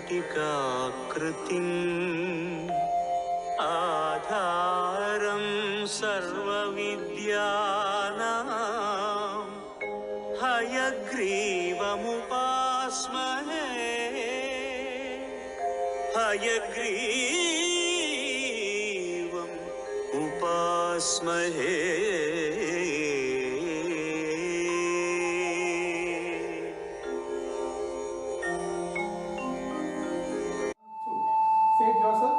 स्फटिकाकृतिम् आधारं सर्वविद्यानां हयग्रीवमुपास्महे हयग्रीवम् उपास्महे Say it yourself.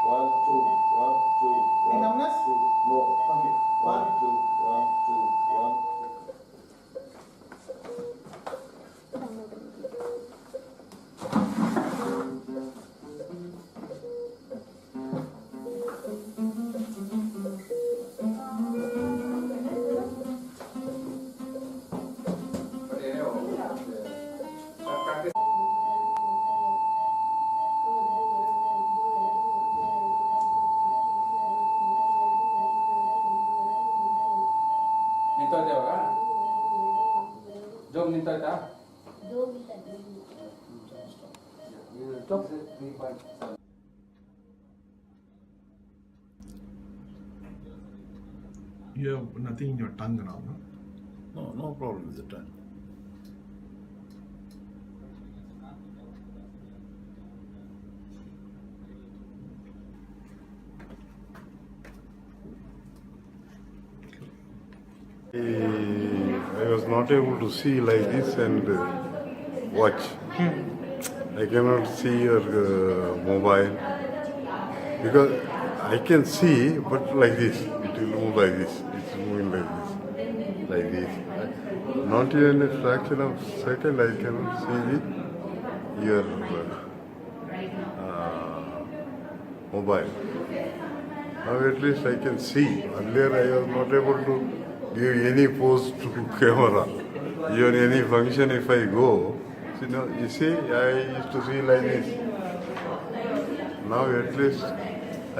1, 2, 1, 2, 1. Any numbness? 2. No. Okay. 1, 2, 1, 2, 1. ನಿಂತೋಯ್ತಾ ಇವಾಗ Jog ನಿಂತೋಯ್ತಾ You have nothing in your tongue now, no? No, no problem with the tongue. I was not able to see like this and watch. I cannot see your mobile because I can see, but like this, it will move like this. It's moving like this. Not even a fraction of a second I cannot see your mobile. Now at least I can see. Earlier I was not able to give any pose to camera. Even any function if I go, you see, I used to see like this. Now at least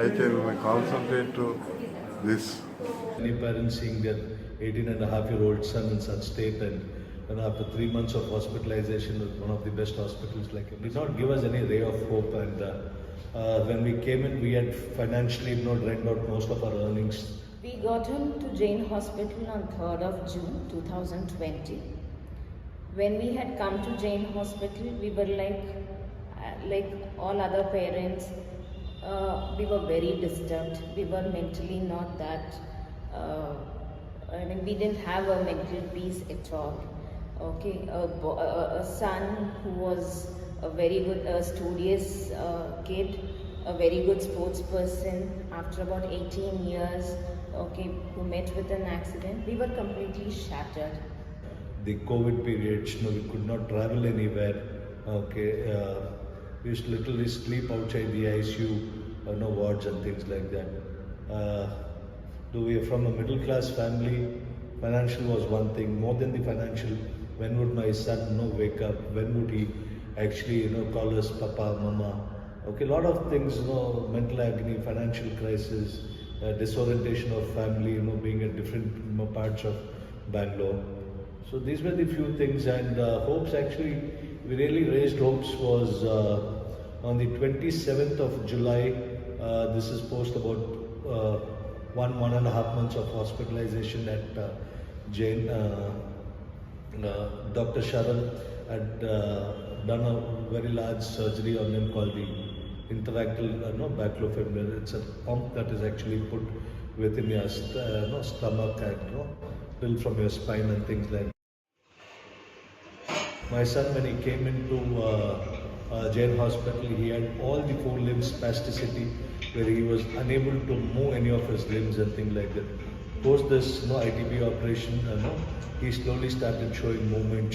I can concentrate to this. Many parents seeing their 18-and-a-half-year-old son in such state and after 3 months of hospitalization with one of the best hospitals like it did not give us any ray of hope, and when we came in we had financially drained out most of our earnings. We got him to Jain Hospital on 3rd of June 2020. When we had come to Jain Hospital, we were like all other parents, we were very disturbed. We were mentally not that, we didn't have a mental peace at all. Okay, a son who was a very good, studious kid, a very good sports person, after about 18 years, okay, who met with an accident, we were completely shattered. The COVID periods, we could not travel anywhere. Okay, we used to literally sleep outside the ICU, wards and things like that. Though we are from a middle class family, financial was one thing. More than the financial, when would my son wake up? When would he actually call us Papa, Mama? Okay, a lot of things, mental agony, financial crisis, disorientation of family, being at different parts of Bangalore. So these were the few things, and hopes actually, we really raised hopes was on the 27th of July. This is post about 1.5 months of hospitalization at Jain. Dr. Sharan had done a very large surgery on him called the interactal baclofen. It's a pump that is actually put within your stomach and built from your spine and things like that. My son, when he came into Jain Hospital, he had all the 4 limbs spasticity, where he was unable to move any of his limbs and things like that. Post this ITB operation, he slowly started showing movement,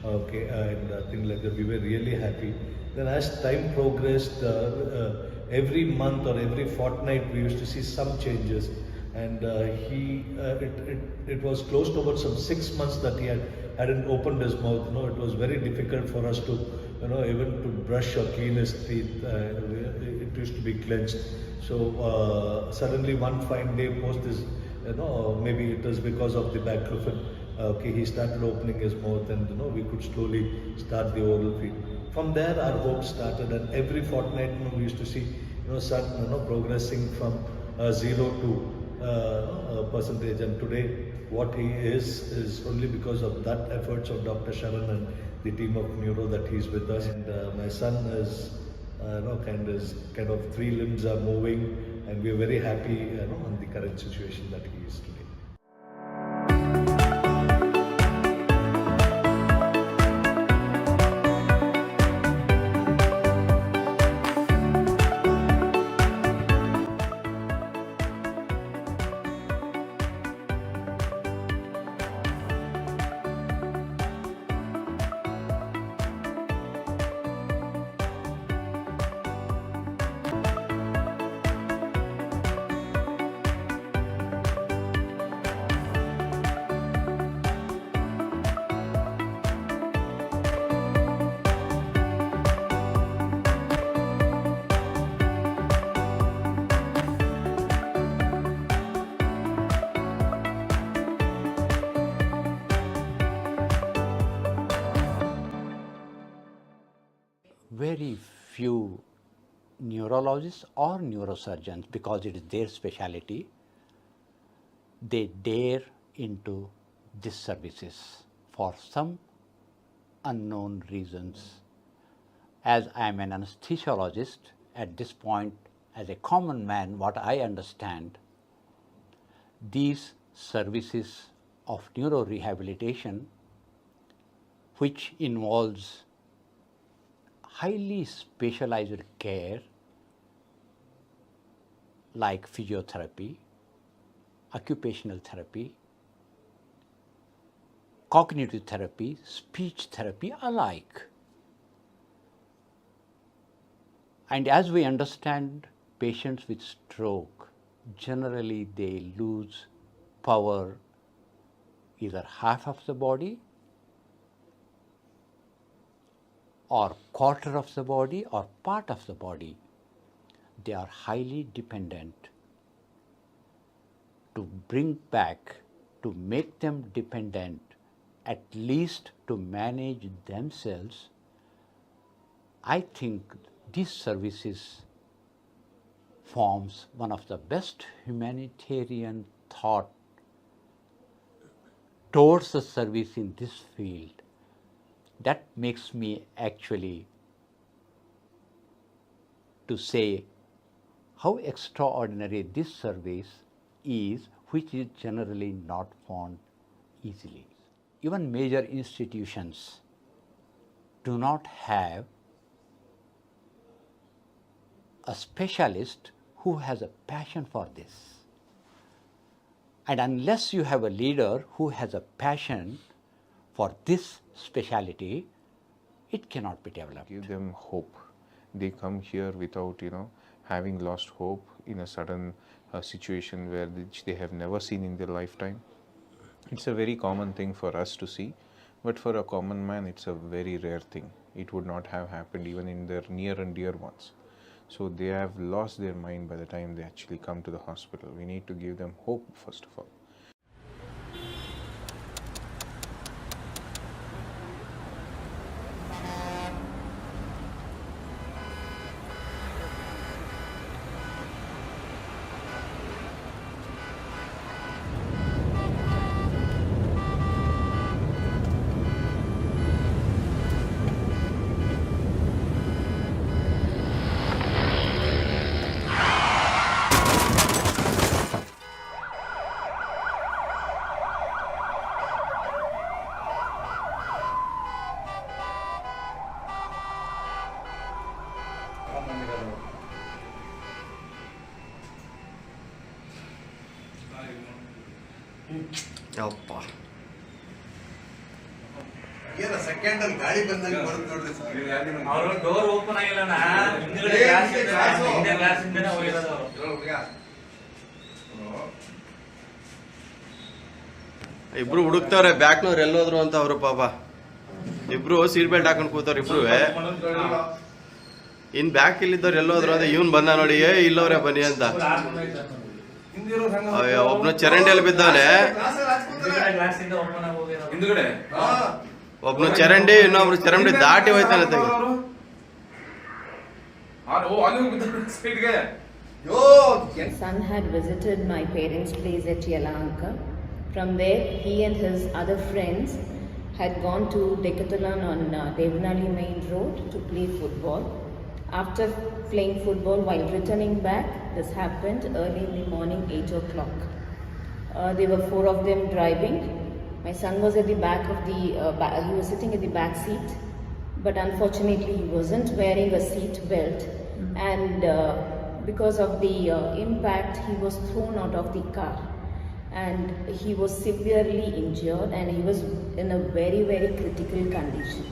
okay, and things like that. We were really happy. Then as time progressed, every month or every fortnight we used to see some changes, and it was close to about some 6 months that he hadn't opened his mouth. It was very difficult for us to even to brush or clean his teeth. It used to be clenched. So suddenly one fine day, post this maybe it is because of the baclofen. Okay, he started opening his mouth, and we could slowly start the oral feed. From there, our hope started, and every fortnight, we used to see, son, progressing from 0 to percentage. And today, what he is only because of that efforts of Dr. Sharan and the team of neuro that he's with us. And my son is, kind of 3 limbs are moving, and we are very happy, on the current situation that he is today. Very few neurologists or neurosurgeons, because it is their specialty, they dare into these services for some unknown reasons. As I am an anesthesiologist, at this point, as a common man, what I understand, these services of neurorehabilitation, which involves highly specialized care like physiotherapy, occupational therapy, cognitive therapy, speech therapy alike. And as we understand, patients with stroke, generally they lose power, either half of the body or quarter of the body or part of the body. They are highly dependent. To bring back, to make them dependent, at least to manage themselves, I think these services forms one of the best humanitarian thought towards the service in this field. That makes me actually to say how extraordinary this service is, which is generally not found easily. Even major institutions do not have a specialist who has a passion for this. And unless you have a leader who has a passion for this speciality, it cannot be developed. Give them hope. They come here without, having lost hope in a sudden situation which they have never seen in their lifetime. It's a very common thing for us to see, but for a common man, it's a very rare thing. It would not have happened even in their near and dear ones. So they have lost their mind by the time they actually come to the hospital. We need to give them hope, first of all. ಯಪ್ಪ ಏನ second ಅಲ್ಲಿ ಗಾಳಿ ಬಂದಂಗೆ ಬರುತ್ತೆ ನೋಡ್ರಿ sir. ಅವರು door open ಆಗಿಲ್ಲಣ್ಣ, ಹಿಂದ್ಗಡೆ glass ಇದೆ, ಹಿಂದೆ ಗ್ಲಾಸ್ ಇಂದನೇ ಹೋಗಿರೋದು ಅವರು. ಇಬ್ರು ಹುಡುಕ್ತವ್ರೆ ಬ್ಯಾಕ್ನವ್ರು ಎಲ್ಲೋದ್ರು ಅಂತ ಅವರು ಪಾಪ. ಇಬ್ರು ಸೀಟ್ ಬೆಲ್ಟ್ ಹಾಕೊಂಡು ಕೂತವ್ರು ಇಬ್ರು. ಇನ್ ಬ್ಯಾಕ್ ಇಲ್ಲಿದ್ದವ್ರು ಎಲ್ಲೋದ್ರು ಅಂದ್ರೆ ಇವ್ನು ಬಂದ ನೋಡಿ, ಇಲ್ಲವ್ರೆ ಬನ್ನಿ ಅಂತ. ಅಯ್ಯೋ ಒಬ್ನು ಚರಂಡಿಯಲ್ಲಿ ಬಿದ್ದಾನೆ. ಹಿಂದ್ಗಡೆ ಗ್ಲಾಸ್ ಇಂದ ಓಪನ್ ಆಗಿ ಹೋಗಿರೋದು. ಹಿಂದ್ಗಡೆ ಒಬ್ನು ಚರಂಡಿ, ಇನ್ನೊಬ್ರು ಚರಂಡಿ ದಾಟಿ ಹೋಯ್ತಾನೆ. Son had visited my parents' place at Yelahanka. From there, he and his other friends had gone to Decathlon on Devnali Main Road to play football. After playing football, while returning back, this happened early in the morning, 8 o'clock. There were 4 of them driving. My son was at the back of the, he was sitting at the back seat, but unfortunately he wasn't wearing a seat belt, and because of the impact, he was thrown out of the car, and he was severely injured, and he was in a very, very critical condition.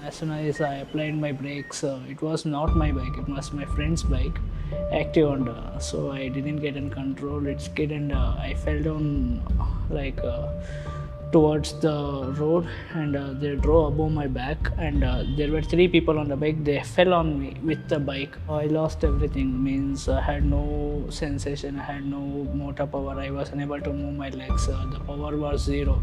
As soon as I applied my brakes, it was not my bike, it was my friend's bike, Active Honda. So I didn't get in control, it skid, and I fell down towards the road, and they drove above my back, and there were 3 people on the bike. They fell on me with the bike. I lost everything, means I had no sensation, I had no motor power, I was unable to move my legs, the power was 0.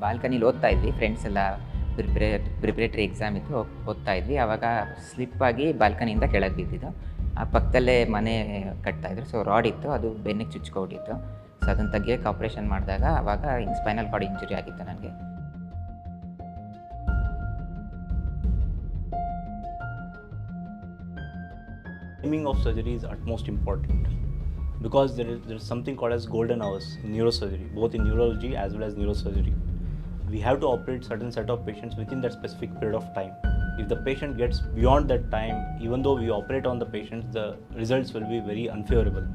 ಬಾಲ್ಕನಿಲಿ ಓದ್ತಾ ಇದ್ವಿ, friends ಎಲ್ಲ preparatory exam ಇತ್ತು, ಓದ್ತಾ ಇದ್ವಿ. ಆವಾಗ slip ಆಗಿ ಬಾಲ್ಕನಿಯಿಂದ ಕೆಳಗೆ ಬಿದ್ದಿದ್ದು. ಆ ಪಕ್ಕದಲ್ಲೇ ಮನೆ ಕಟ್ತಾಯಿದ್ರು, ಸೊ ರಾಡ್ ಇತ್ತು, ಅದು ಬೆನ್ನಿಗೆ ಚುಚ್ಕೊಬಿಟ್ಟಿತ್ತು. ಸೊ ಅದನ್ನು ತೆಗಿಯೋಕ್ಕೆ ಆಪ್ರೇಷನ್ ಮಾಡಿದಾಗ ಆವಾಗ ಸ್ಪೈನಲ್ ಕಾರ್ಡ್ ಇಂಜುರಿ ಆಗಿತ್ತು ನನಗೆ. Timing of surgery is utmost important because there is something called as golden hours in neurosurgery, both in neurology as well as neurosurgery. We have to operate certain set of patients within that specific period of time. If the patient gets beyond that time, even though we operate on the patients, the results will be very unfavorable.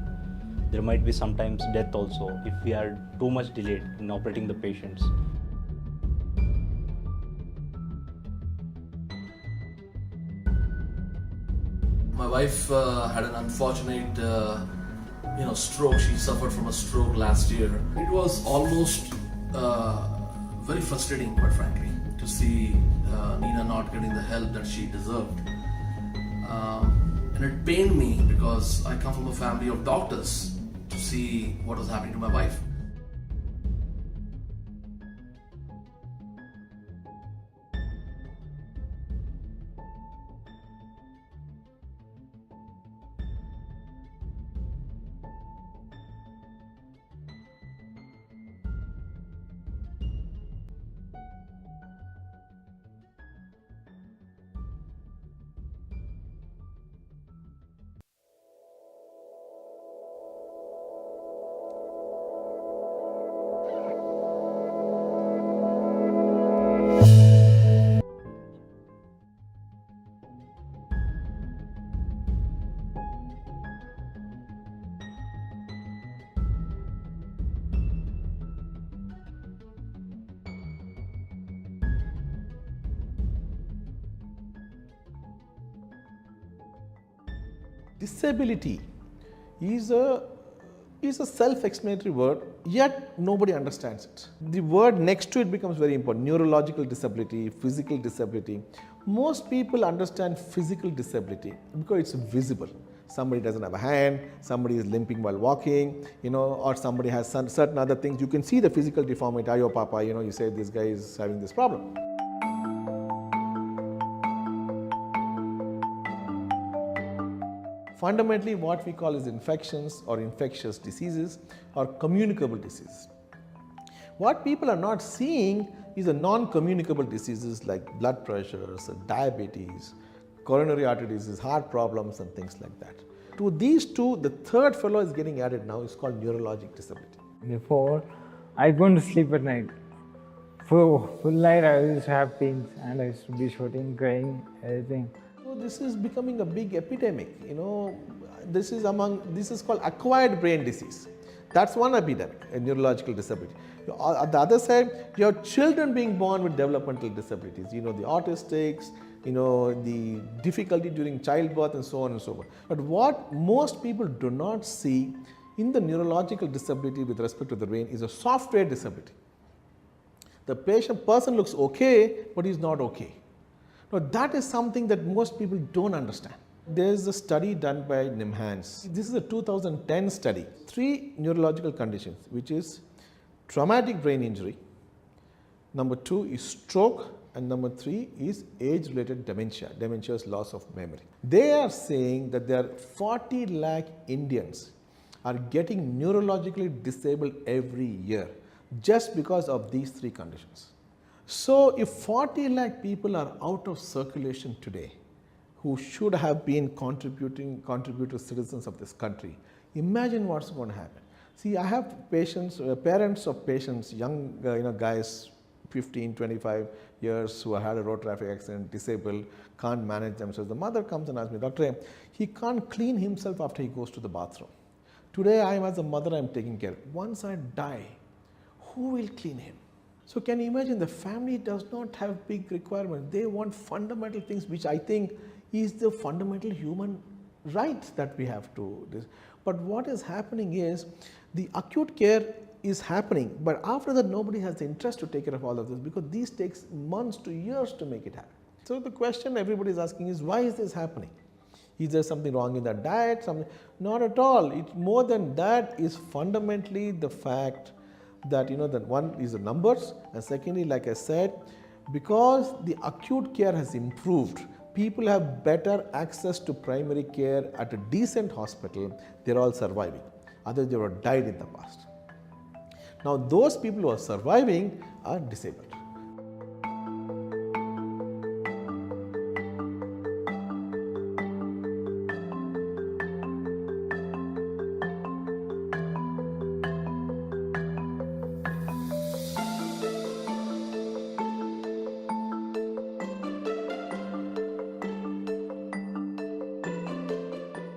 There might be sometimes death also if we are too much delayed in operating the patients. My wife had an unfortunate stroke. She suffered from a stroke last year. It was almost very frustrating, quite frankly, to see Nina not getting the help that she deserved. And it pained me because I come from a family of doctors to see what was happening to my wife. Disability is a self-explanatory word, yet nobody understands it. The word next to it becomes very important. Neurological disability, physical disability. Most people understand physical disability because it's visible. Somebody doesn't have a hand, somebody is limping while walking, or somebody has certain other things. You can see the physical deformity. Ayo papa, you say this guy is having this problem. Fundamentally, what we call is infections or infectious diseases or communicable diseases. What people are not seeing is the non-communicable diseases like blood pressures, diabetes, coronary artery disease, heart problems and things like that. To these two, the third fellow is getting added now, is called neurologic disability. Before, I couldn't sleep at night. For full night I used to have pains and I used to be shouting, crying, everything. So this is becoming a big epidemic. This is called acquired brain disease. That's one epidemic, a neurological disability. On the other side, you have children being born with developmental disabilities. The autistics, the difficulty during childbirth, and so on and so forth. But what most people do not see in the neurological disability with respect to the brain is a software disability. The person looks okay, but he's not okay. Now that is something that most people don't understand. There is a study done by NIMHANS. This is a 2010 study. 3 neurological conditions, which is traumatic brain injury, number 2 is stroke, and number 3 is age-related dementia. Dementia is loss of memory. They are saying that there are 40 lakh Indians are getting neurologically disabled every year just because of these 3 conditions. So if 40 lakh people are out of circulation today, who should have been contributor citizens of this country, imagine what's going to happen. See, I have patients, parents of patients, young guys, 15, 25 years, who had a road traffic accident, disabled, can't manage themselves. The mother comes and asks me, Doctor, he can't clean himself after he goes to the bathroom. Today, as a mother, I'm taking care. Once I die, who will clean him? So can you imagine, the family does not have big requirements. They want fundamental things, which I think is the fundamental human right that we have to do. But what is happening is, the acute care is happening, but after that nobody has the interest to take care of all of this, because these takes months to years to make it happen. So the question everybody is asking is, why is this happening? Is there something wrong in the diet? Not at all. It's more than that. Is fundamentally the fact that that one is the numbers, and secondly, like I said, because the acute care has improved, people have better access to primary care at a decent hospital, they're all surviving. Others, they would have died in the past. Now those people who are surviving are disabled.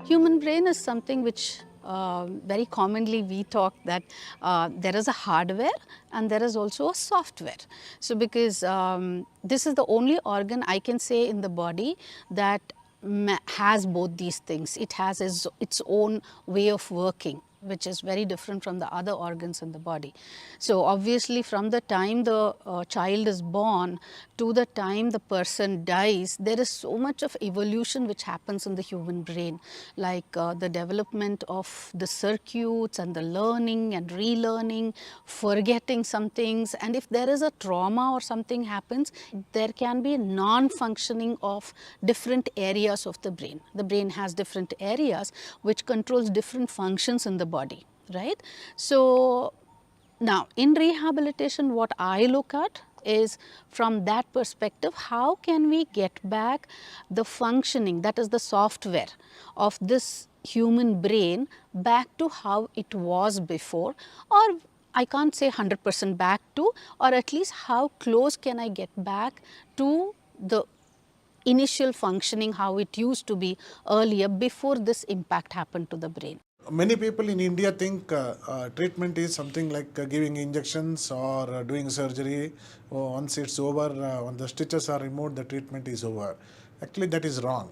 Human brain is something which very commonly we talk that there is a hardware and there is also a software. So because this is the only organ I can say in the body that has both these things. It has its own way of working, which is very different from the other organs in the body. So obviously from the time the child is born to the time the person dies, there is so much of evolution which happens in the human brain, like the development of the circuits and the learning and relearning, forgetting some things, and if there is a trauma or something happens, there can be non-functioning of different areas of the brain. The brain has different areas which controls different functions in the body, right? So now in rehabilitation, what I look at is from that perspective, how can we get back the functioning, that is the software of this human brain back to how it was before, or I can't say 100% back to, or at least how close can I get back to the initial functioning, how it used to be earlier before this impact happened to the brain. Many people in India think treatment is something like giving injections or doing surgery. Once it's over, when the stitches are removed, the treatment is over. Actually, that is wrong.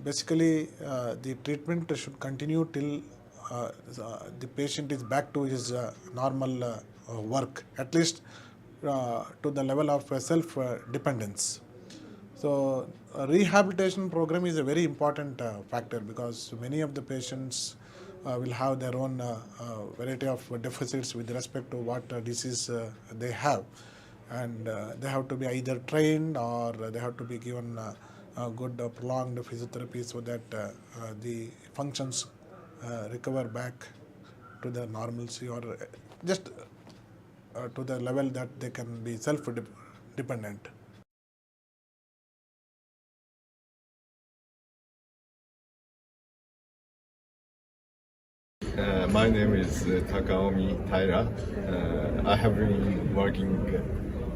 Basically, the treatment should continue till the patient is back to his normal work, at least to the level of self-dependence. So rehabilitation program is a very important factor, because many of the patients will have their own variety of deficits with respect to what disease they have, and they have to be either trained or they have to be given good prolonged physiotherapy so that the functions recover back to the normalcy, or just to the level that they can be self-dependent. My name is Takaomi Taira. I have been working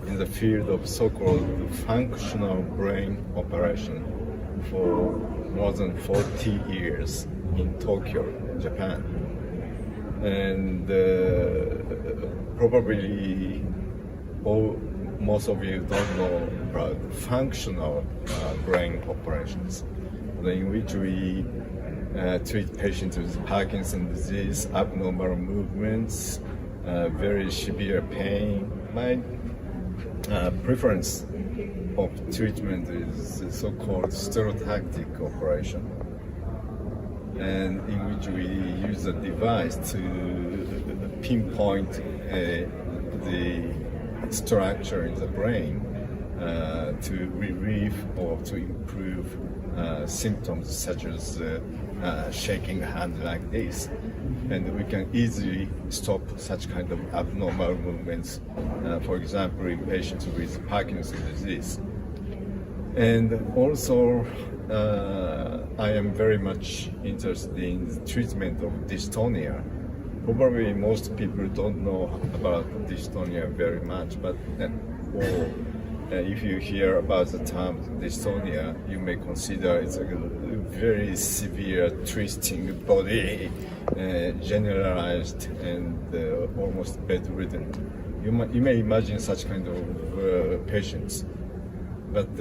in the field of so-called functional brain operation. for more than 40 years in Tokyo, Japan. And probably most of you don't know about functional brain operations, in which we treat patients with Parkinson's disease, abnormal movements, very severe pain. My preference of treatment is the so-called stereotactic operation, and in which we use a device to pinpoint the structure in the brain to relieve or to improve symptoms such as shaking hand like this. And we can easily stop such kind of abnormal movements, for example, in patients with Parkinson's disease. And also, I am very much interested in the treatment of dystonia. Probably most people don't know about dystonia very much, but if you hear about the term dystonia, you may consider it's a very severe twisting body, generalized and almost bedridden. You may imagine such kind of patients. But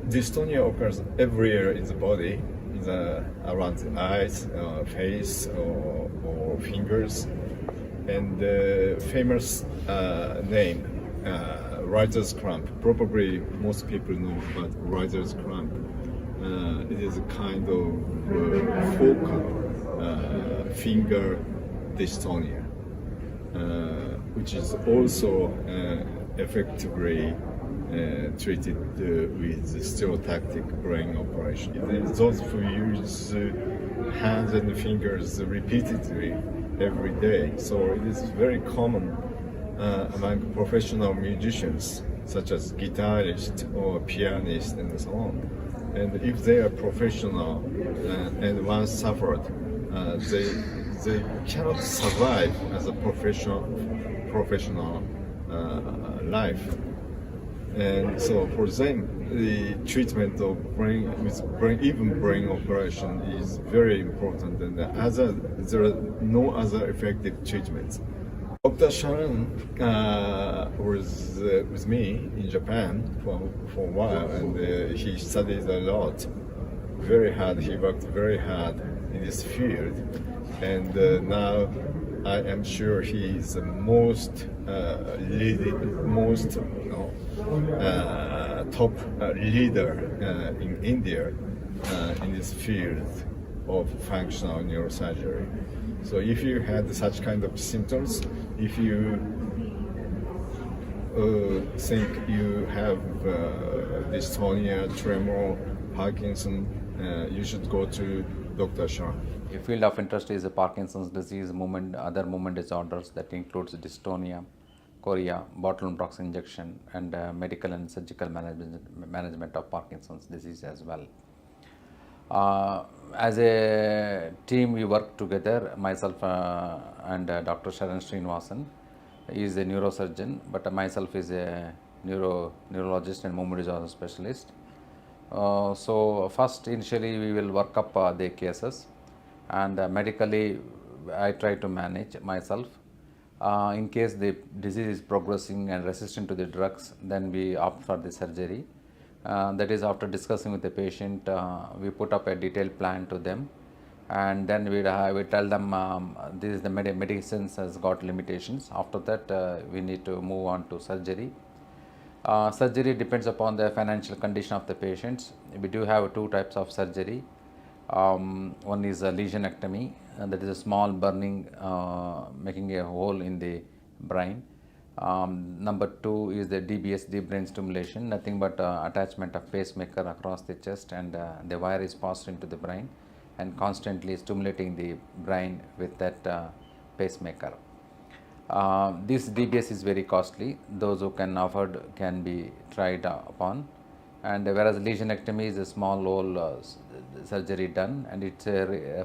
dystonia occurs everywhere in the body, around the eyes, face, or fingers. And the famous name, writer's cramp. Probably most people know about writer's cramp. It is a kind of focal finger dystonia, which is also effectively treated with the stereotactic brain operation. Those who use hands and fingers repeatedly every day, so it is very common among professional musicians, such as guitarists or pianists and so on. And if they are professional and once suffered, they cannot survive as a professional life. And so for them, the treatment of even brain operation is very important, and there are no other effective treatments. Dr. Sharon was with me in Japan for a while, and he studied a lot, very hard. He worked very hard in this field, and now I am sure he is the most top leader in India in this field of functional neurosurgery. So if you had such kind of symptoms, if you think you have dystonia, tremor, Parkinson, you should go to Dr. Shah. A field of interest is Parkinson's disease, other movement disorders that includes dystonia, chorea, botulinum toxin injection, and medical and surgical management of Parkinson's disease as well. As a team, we work together, myself and Dr. Sharan Srinivasan. He is a neurosurgeon, but myself is a neurologist and movement disorder specialist. So first, initially, we will work up the cases, and medically, I try to manage myself. In case the disease is progressing and resistant to the drugs, then we opt for the surgery. That is, after discussing with the patient, we put up a detailed plan to them, and then we tell them this is the medicines has got limitations. After that, we need to move on to surgery. Surgery depends upon the financial condition of the patients. We do have two types of surgery. One is a lesionectomy, and that is a small burning, making a hole in the brain. Number two is the DBS, deep brain stimulation, nothing but attachment of pacemaker across the chest, and the wire is passed into the brain and constantly stimulating the brain with that pacemaker. This DBS is very costly. Those who can afford can be tried upon. And whereas lesionectomy is a small hole surgery done, and it's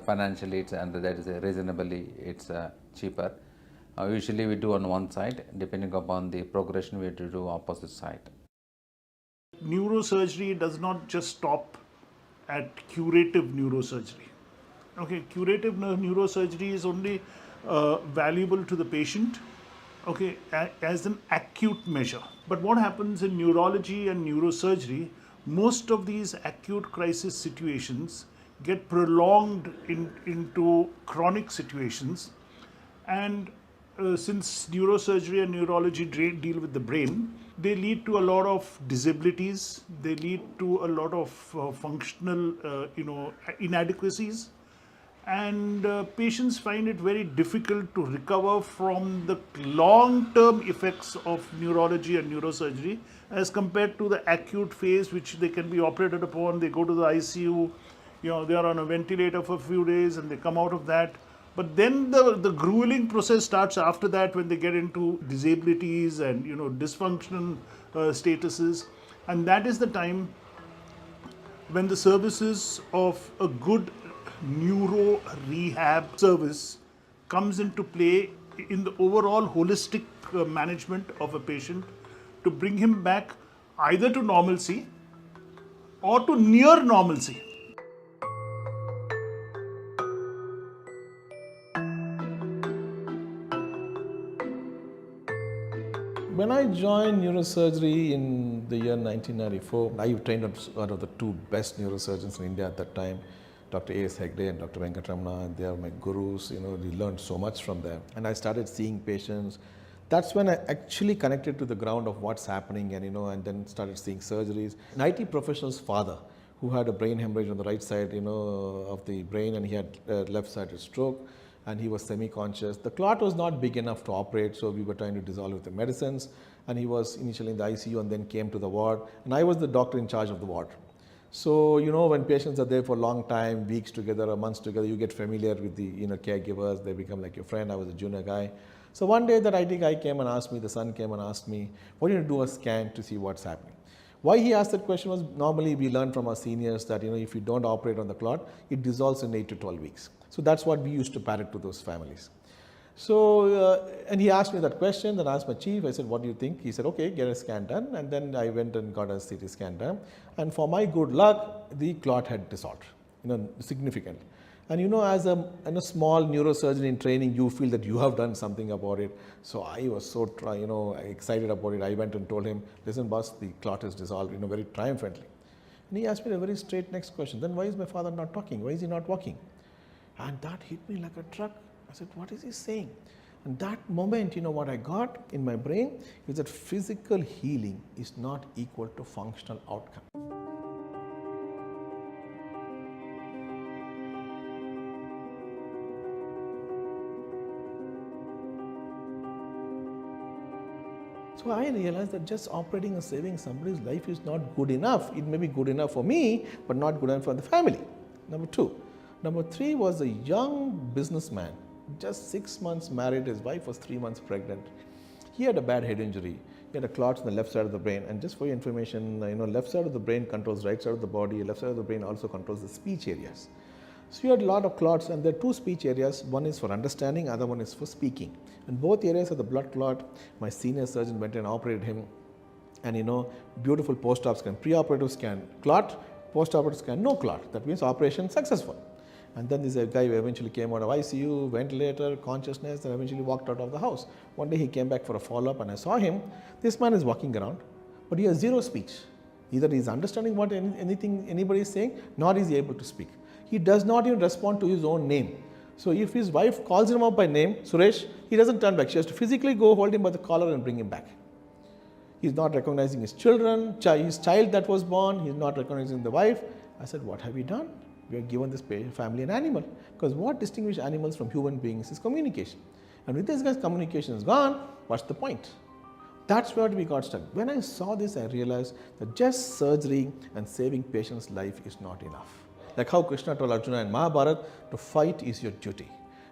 financially and that is reasonably cheaper. Usually we do on one side. Depending upon the progression, we have to do opposite side. neurosurgery does not just stop at curative neurosurgery. Okay, curative neurosurgery is only valuable to the patient, okay, as an acute measure. But what happens in neurology and neurosurgery, most of these acute crisis situations get prolonged into chronic situations, and since neurosurgery and neurology deal with the brain, they lead to a lot of disabilities, they lead to a lot of functional inadequacies, and patients find it very difficult to recover from the long-term effects of neurology and neurosurgery as compared to the acute phase, which they can be operated upon. They go to the ICU, they are on a ventilator for a few days and they come out of that. But then the grueling process starts after that, when they get into disabilities and dysfunctional statuses, and that is the time when the services of a good neuro rehab service comes into play in the overall holistic management of a patient to bring him back either to normalcy or to near normalcy. When I joined neurosurgery in the year 1994, I trained one of the two best neurosurgeons in India at that time, Dr. A.S. Hegde and Dr. Venkatramana, and they are my gurus. We learned so much from them. And I started seeing patients. That's when I actually connected to the ground of what's happening, and then started seeing surgeries. An IT professional's father, who had a brain hemorrhage on the right side, of the brain, and he had left-sided stroke, and he was semi-conscious. The clot was not big enough to operate, so we were trying to dissolve with the medicines, and he was initially in the ICU and then came to the ward, and I was the doctor in charge of the ward. So, when patients are there for a long time, weeks together or months together, you get familiar with the caregivers, they become like your friend. I was a junior guy. So one day that IT guy came and asked me, the son came and asked me, why don't you do a scan to see what's happening? Why he asked that question was, normally we learn from our seniors that if you don't operate on the clot, it dissolves in 8 to 12 weeks. So that's what we used to parrot to those families. So, and he asked me that question, then I asked my chief, I said, what do you think? He said, okay, get a scan done. And then I went and got a CT scan done. And for my good luck, the clot had dissolved, significantly. And as a small neurosurgeon in training, you feel that you have done something about it. So I was so, excited about it. I went and told him, listen, boss, the clot is dissolved, very triumphantly. And he asked me a very straight next question. Then why is my father not talking? Why is he not walking? And that hit me like a truck. I said, what is he saying? And that moment, what I got in my brain is that physical healing is not equal to functional outcome. So I realized that just operating and saving somebody's life is not good enough. It may be good enough for me, but not good enough for the family. Number two. Number three was a young businessman, just 6 months married, his wife was 3 months pregnant. He had a bad head injury. He had a clot on the left side of the brain. And just for your information, left side of the brain controls right side of the body. Left side of the brain also controls the speech areas. So he had a lot of clots, and there are two speech areas. One is for understanding, other one is for speaking. And both areas of the blood clot, my senior surgeon went and operated him. And beautiful post-op scan, pre-operative scan, clot, post-operative scan, no clot. That means operation successful. And then this guy eventually came out of ICU, ventilator, consciousness, and eventually walked out of the house. One day he came back for a follow-up and I saw him. This man is walking around, but he has zero speech. Either he is understanding what anything anybody is saying, nor is he able to speak. He does not even respond to his own name. So if his wife calls him up by name, Suresh, he doesn't turn back. She has to physically go hold him by the collar and bring him back. He's not recognizing his children, his child that was born. He's not recognizing the wife. I said, what have you done? We have given this family an animal. Because what distinguishes animals from human beings is communication. And with this guy's communication is gone, what's the point? That's where we got stuck. When I saw this, I realized that just surgery and saving patients' life is not enough. Like how Krishna told Arjuna in Mahabharata, to fight is your duty.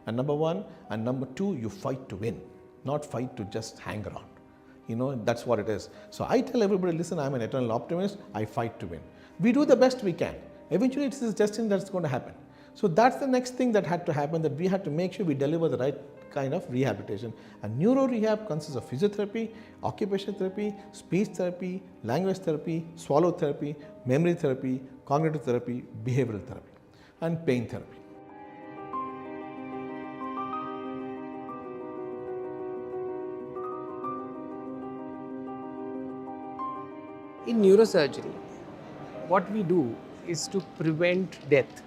And number one, and number two, you fight to win, not fight to just hang around. That's what it is. So I tell everybody, listen, I'm an eternal optimist, I fight to win. We do the best we can. Eventually, it's this destiny that's going to happen. So that's the next thing that had to happen, that we had to make sure we deliver the right kind of rehabilitation. And neuro rehab consists of physiotherapy, occupational therapy, speech therapy, language therapy, swallow therapy, memory therapy, cognitive therapy, behavioral therapy, and pain therapy. In neurosurgery, what we do is to prevent death,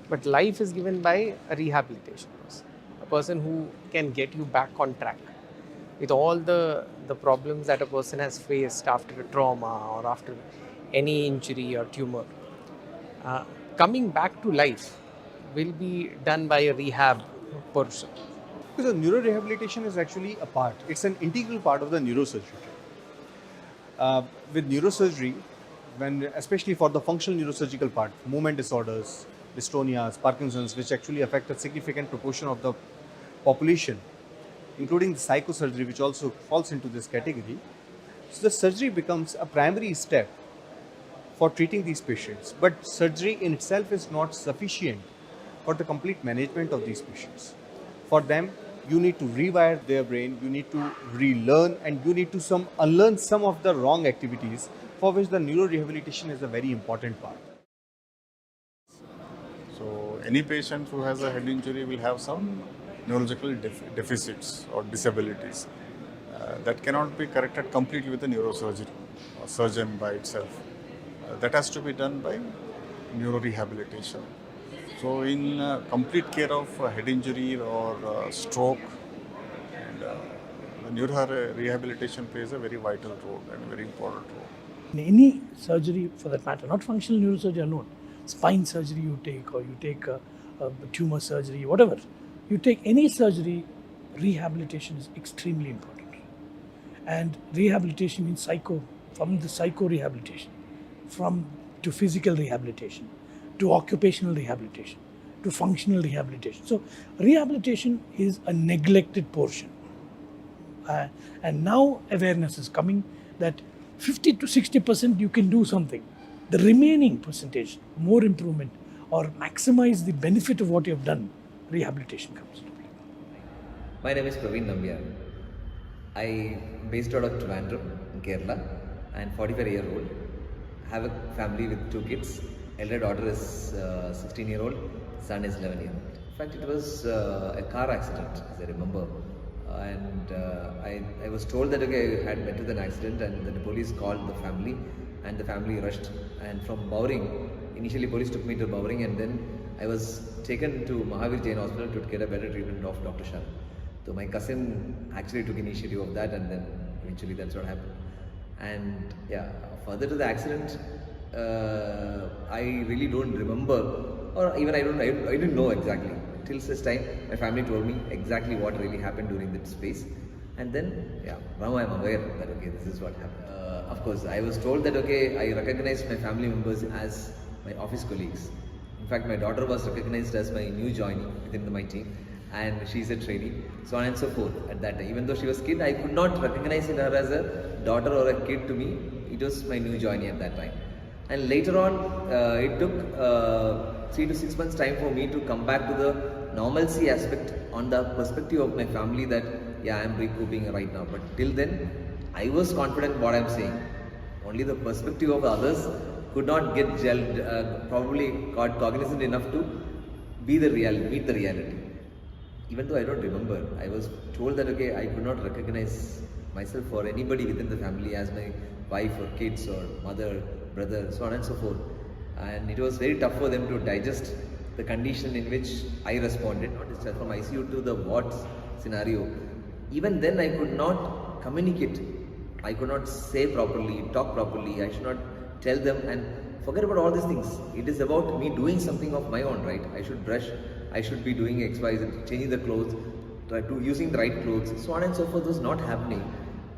but life is given by a rehabilitation person, a person who can get you back on track with all the problems that a person has faced after a trauma or after any injury or tumor. Coming back to life will be done by a rehab person. Because neurorehabilitation is actually a part, it's an integral part of the neurosurgery. With neurosurgery, especially for the functional neurosurgical part, movement disorders, dystonias, Parkinson's, which actually affect a significant proportion of the population, including the psychosurgery, which also falls into this category. So the surgery becomes a primary step for treating these patients. But surgery in itself is not sufficient for the complete management of these patients. For them, you need to rewire their brain, you need to relearn, and you need to unlearn some of the wrong activities, for which the neurorehabilitation is a very important part. So any patient who has a head injury will have some neurological deficits or disabilities that cannot be corrected completely with the neurosurgery or surgeon by itself. That has to be done by neurorehabilitation. So in complete care of head injury or stroke, and the neurorehabilitation plays a very vital role and very important role. In any surgery for that matter, not functional neurosurgery alone, spine surgery you take, or you take a tumor surgery, whatever, you take any surgery, rehabilitation is extremely important. And rehabilitation means from the psycho rehabilitation, to physical rehabilitation, to occupational rehabilitation, to functional rehabilitation. So rehabilitation is a neglected portion. And now awareness is coming that 50 to 60% you can do something. The remaining percentage, more improvement or maximize the benefit of what you have done, rehabilitation comes into play. My name is Praveen Nambiar. I am based out of Trivandrum, in Kerala, and 45-year-old. I have a family with 2 kids. Elder daughter is 16-year-old, son is 11-year-old. In fact, it was a car accident, as I remember. And I was told that I had met with an accident, and then the police called the family, and the family rushed. And from Bowring, initially police took me to Bowring, and then I was taken to Mahavir Jain Hospital to get a better treatment of Dr. Shah. So my cousin actually took initiative of that, and then eventually that's what happened. And yeah, further to the accident, I really don't remember, or even I didn't know exactly. Till such time, my family told me exactly what really happened during that space. And then, yeah, now I'm aware that, okay, this is what happened. Of course, I was told that, okay, I recognized my family members as my office colleagues. In fact, my daughter was recognized as my new joinee within my team, and she's a trainee, so on and so forth at that time. Even though she was a kid, I could not recognize her as a daughter or a kid to me. It was my new joinee at that time. And later on, it took 3 to 6 months time for me to come back to the normalcy aspect on the perspective of my family that, yeah, I am recouping right now. But till then, I was confident what I am saying. Only the perspective of others could not get gelled, probably got cognizant enough to be the reality, meet the reality. Even though I don't remember, I was told that, okay, I could not recognize myself or anybody within the family as my wife or kids or mother, brother, so on and so forth. And it was very tough for them to digest the condition in which I responded, not just from ICU to the ward scenario. Even then, I could not communicate. I could not say properly, talk properly. I should not tell them, and forget about all these things. It is about me doing something of my own, right? I should brush, I should be doing XYZ, changing the clothes, using the right clothes, so on and so forth was not happening.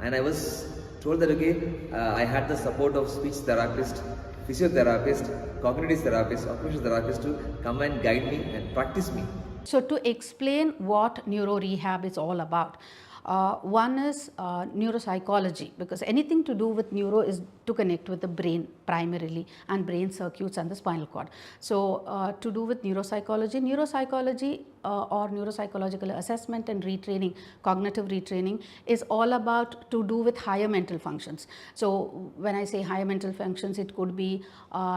And I was told that, okay, I had the support of speech therapist, physiotherapist, cognitive therapist, occupational therapist to come and guide me and practice me. So to explain what neuro rehab is all about, One is neuropsychology, because anything to do with neuro is to connect with the brain primarily, and brain circuits and the spinal cord. So to do with neuropsychology or neuropsychological assessment and retraining, cognitive retraining, is all about to do with higher mental functions. So when I say higher mental functions, it could be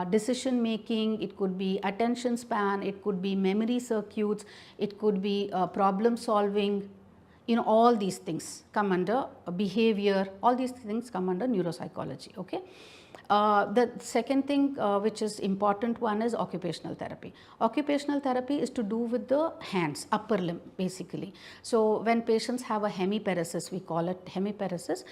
decision making, it could be attention span, it could be memory circuits, it could be problem solving. All these things come under behavior, all these things come under neuropsychology. Okay. The second thing which is important one is occupational therapy. Occupational therapy is to do with the hands, upper limb basically. So when patients have a hemiparesis, we call it hemiparesis,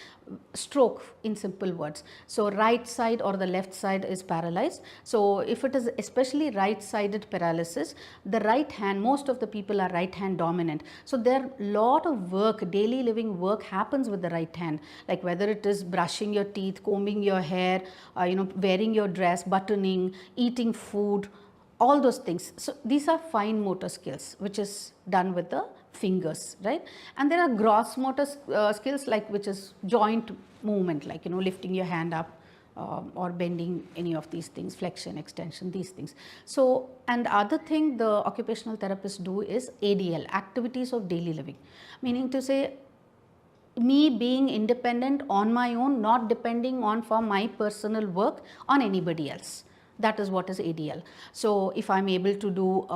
stroke in simple words. So right side or the left side is paralyzed. So if it is especially right sided paralysis, the right hand, most of the people are right hand dominant. So there lot of work, daily living work happens with the right hand, like whether it is brushing your teeth, combing your hair, wearing your dress, buttoning, eating food, all those things. So these are fine motor skills which is done with the fingers, right? And there are gross motor skills, like which is joint movement, like lifting your hand up or bending, any of these things, flexion, extension, these things. So, and other thing the occupational therapists do is ADL, activities of daily living, meaning to say me being independent on my own, not depending on for my personal work on anybody else. That is what is ADL. So if I'm able to do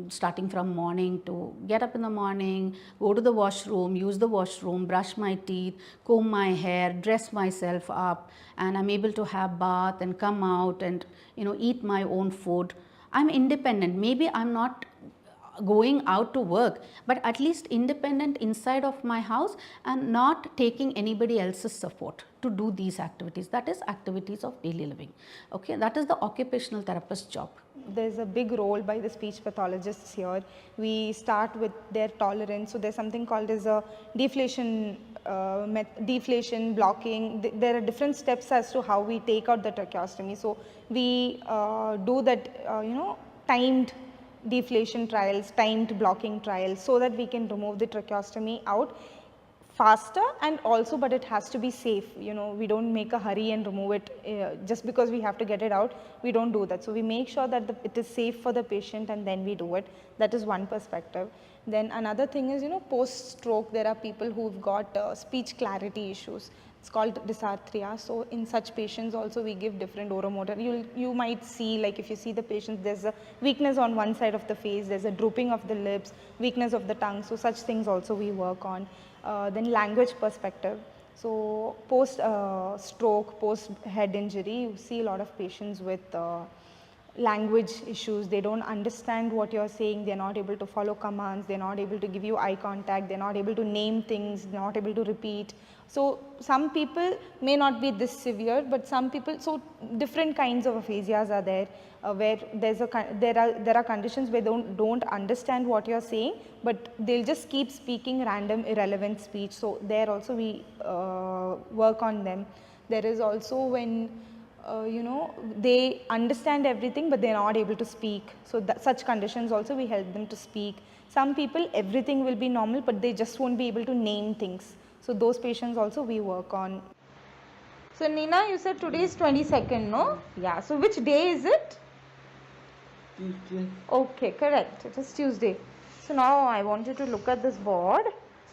starting from morning, to get up in the morning, go to the washroom, use the washroom, brush my teeth, comb my hair, dress myself up, and I'm able to have bath and come out and eat my own food, I'm independent. Maybe I'm not going out to work, but at least independent inside of my house and not taking anybody else's support to do these activities. That is activities of daily living. Okay, that is the occupational therapist's job. There's a big role by the speech pathologists here. We start with their tolerance. So there's something called as a deflation, blocking. There are different steps as to how we take out the tracheostomy. So we do that, timed deflation trials, timed blocking trials, so that we can remove the tracheostomy out faster, and also, but it has to be safe. We don't make a hurry and remove it just because we have to get it out. We don't do that. So we make sure that it is safe for the patient, and then we do it. That is one perspective. Then another thing is, post stroke, there are people who've got speech clarity issues. It's called dysarthria. So in such patients also we give different oromotor. You might see, like if you see the patient, there's a weakness on one side of the face, there's a drooping of the lips, weakness of the tongue. So such things also we work on. Then language perspective. So post stroke, post head injury, you see a lot of patients with language issues. They don't understand what you're saying, they're not able to follow commands, they're not able to give you eye contact, they're not able to name things, they're not able to repeat. So some people may not be this severe, but some people, so different kinds of aphasias are there, where there are conditions where they don't understand what you're saying, but they'll just keep speaking random irrelevant speech. So there also we work on them. There is also when they understand everything, but they're not able to speak. So such conditions also we help them to speak. Some people, everything will be normal, but they just won't be able to name things. So those patients also we work on. So Nina, you said today is 22nd, no? Yeah. So which day is it? Tuesday. Okay, correct. It is Tuesday. So now I want you to look at this board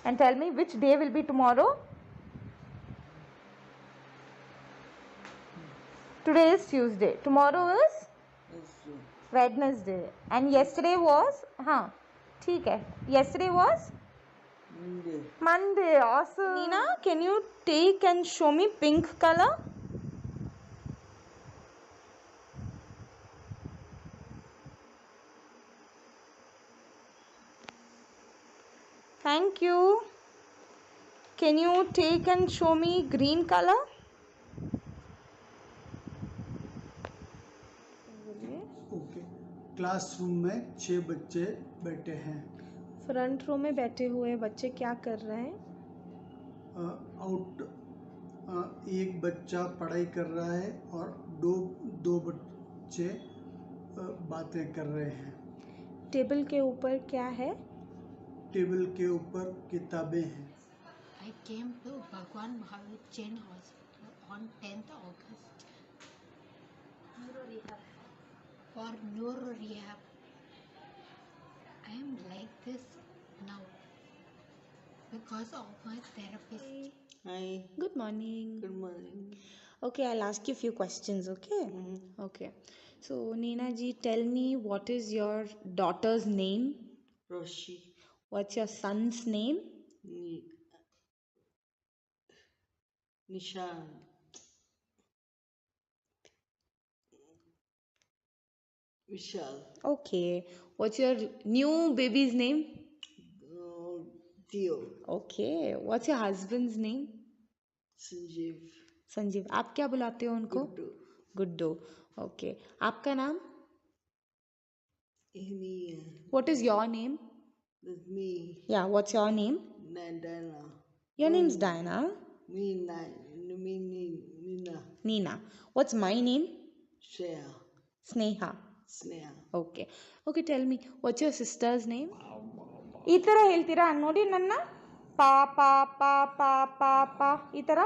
and tell me which day will be tomorrow. Today is Tuesday. Tomorrow is Wednesday. And yesterday was? ठीक है. Yesterday was? Monday. Awesome. Nina, can you take and show me pink color? Thank you. Can you take and show me green color? Okay classroom में 6 बच्चे बैठे हैं। Front row में बैठे हुए बच्चे क्या कर रहे हैं? एक बच्चा पढ़ाई कर रहा है और दो बच्चे बातें कर रहे हैं। टेबल के ऊपर क्या है? टेबल के ऊपर किताबें हैं। came to Bhagwan Mahavir Jain Hospital on 10th August for neuro rehab. I am like this now because of my therapist. Hi. Good morning. Good morning. Okay, I'll ask you a few questions, okay? Okay. So, Neena ji, tell me, what is your daughter's name? Roshi. What's your son's name? Nishan. Vishal. Okay. What's your new baby's name? Theo. Okay. What's your husband's name? Sanjeev. Sanjeev. आप क्या बुलाते हो उनको? Guddu. Okay. आपका नाम? What is your name? That's me. Yeah, what's your name? Diana. Your name's Diana. Nina. Nina. What's my name? Shreya. Sneha. Sneha. Okay. Okay, tell me, what's your sister's name? ಈ ಥರ ಹೇಳ್ತೀರಾ ನೋಡಿ ನನ್ನ ಪಾ ಪಾ ಪಾ ಪಾ ಪಾ ಪಾ ಈ ಥರ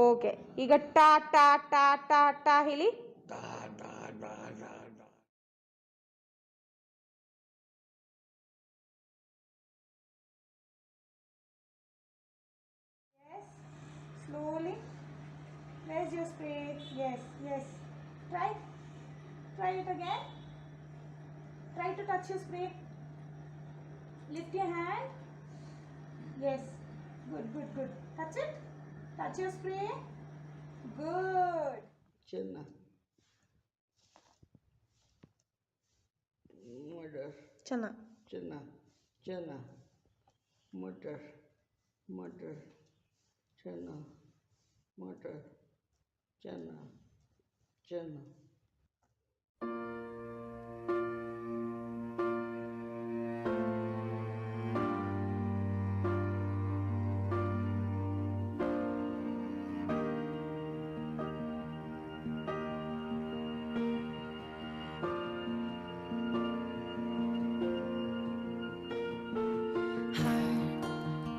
ಓಕೆ ಈಗ ಟಾ ಟಾ ಟಾ ಟಾ ಟಾ ಹೇಳಿ slowly where's your spray yes try it again try to touch your spray lift your hand yes good touch it touch your spray good Chinna. Mother. Chana. Chinna. Chinna. Mother. Mother. Chinna. Mother. Chinna. Chinna.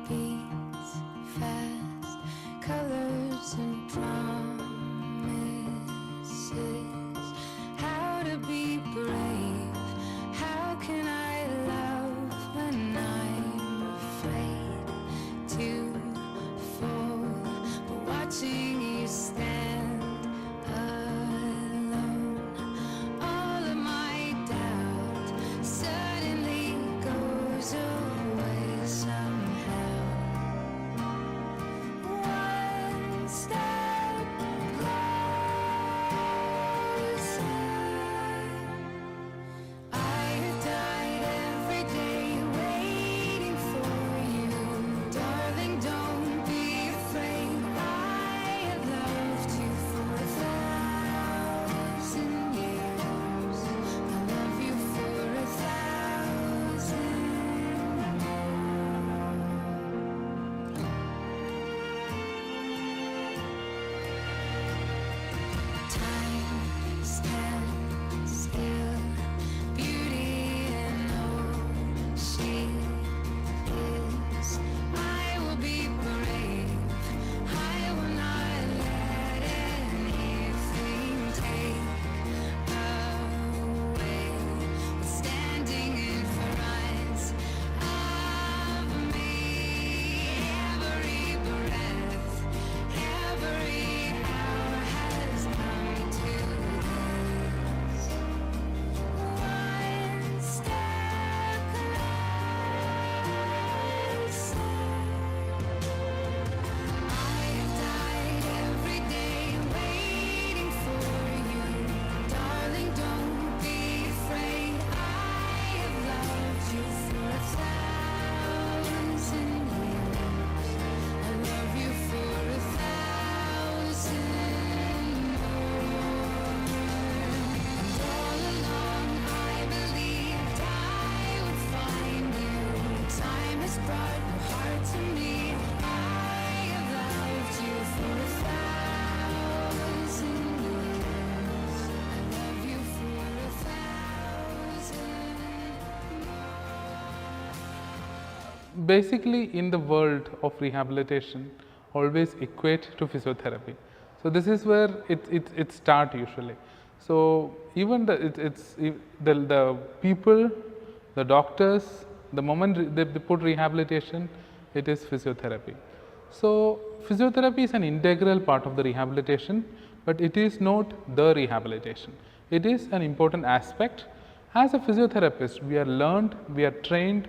Beats fast, colors and promises. How to be basically in the world of rehabilitation always equate to physiotherapy. So this is where it starts usually. So even the people, the doctors, the moment they put rehabilitation, it is physiotherapy. So physiotherapy is an integral part of the rehabilitation, but it is not the rehabilitation. It is an important aspect. As a physiotherapist, we are trained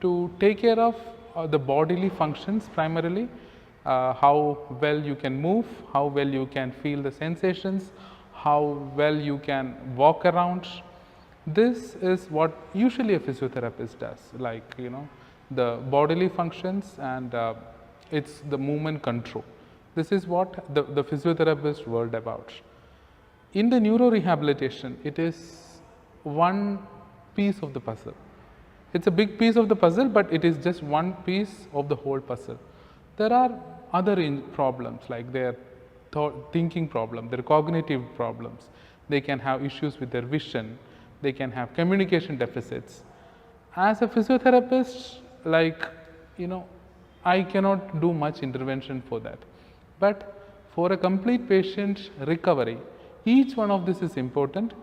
to take care of the bodily functions primarily, how well you can move, how well you can feel the sensations, how well you can walk around. This is what usually a physiotherapist does, like the bodily functions and it's the movement control. This is what the physiotherapist world about. In the neuro rehabilitation, it is one piece of the puzzle. It's a big piece of the puzzle, but it is just one piece of the whole puzzle. There are other problems like their thinking problem, their cognitive problems. They can have issues with their vision. They can have communication deficits. As a physiotherapist, I cannot do much intervention for that. But for a complete patient recovery, each one of this is important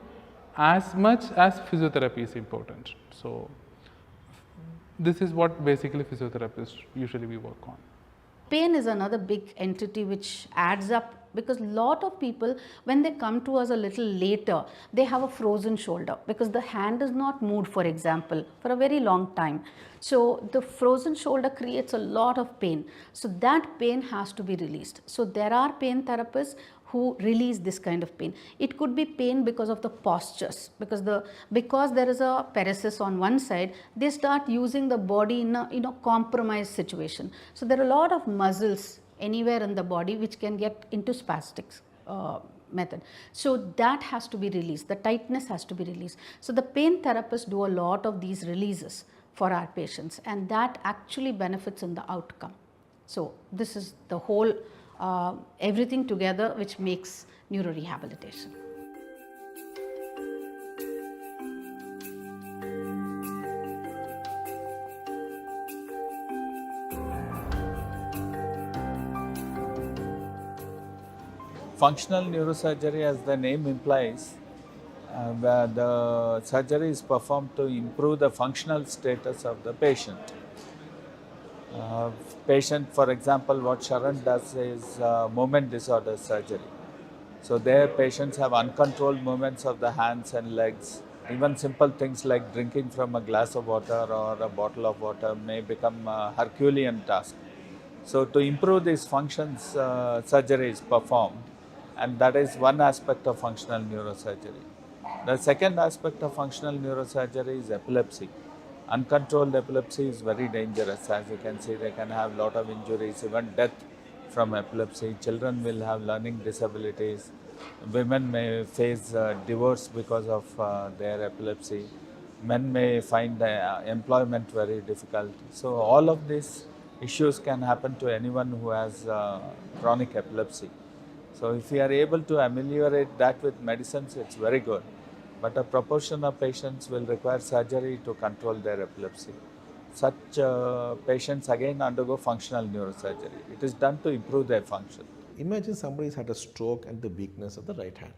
as much as physiotherapy is important. So this is what basically physiotherapists usually we work on. Pain is another big entity which adds up, because a lot of people, when they come to us a little later, they have a frozen shoulder because the hand is not moved, for example, for a very long time. So the frozen shoulder creates a lot of pain. So that pain has to be released. So there are pain therapists who release this kind of pain. It could be pain because of the postures, because there is a paresis on one side, they start using the body in a compromised situation. So there are a lot of muscles anywhere in the body which can get into spastic method. So that has to be released. The tightness has to be released. So the pain therapists do a lot of these releases for our patients, and that actually benefits in the outcome. So this is the whole everything together which makes neurorehabilitation. Functional neurosurgery, as the name implies, where the surgery is performed to improve the functional status of the patient. Patient, for example, what Sharon does is movement disorder surgery. So their patients have uncontrolled movements of the hands and legs. Even simple things like drinking from a glass of water or a bottle of water may become a Herculean task. So to improve these functions, surgery is performed, and that is one aspect of functional neurosurgery. The second aspect of functional neurosurgery is epilepsy. Uncontrolled epilepsy is very dangerous. As you can see, they can have a lot of injuries, even death from epilepsy. Children will have learning disabilities. Women may face divorce because of their epilepsy. Men may find employment very difficult. So all of these issues can happen to anyone who has chronic epilepsy. So if we are able to ameliorate that with medicines, it's very good. But a proportion of patients will require surgery to control their epilepsy. Such patients again undergo functional neurosurgery. It is done to improve their function. Imagine somebody has had a stroke and the weakness of the right hand,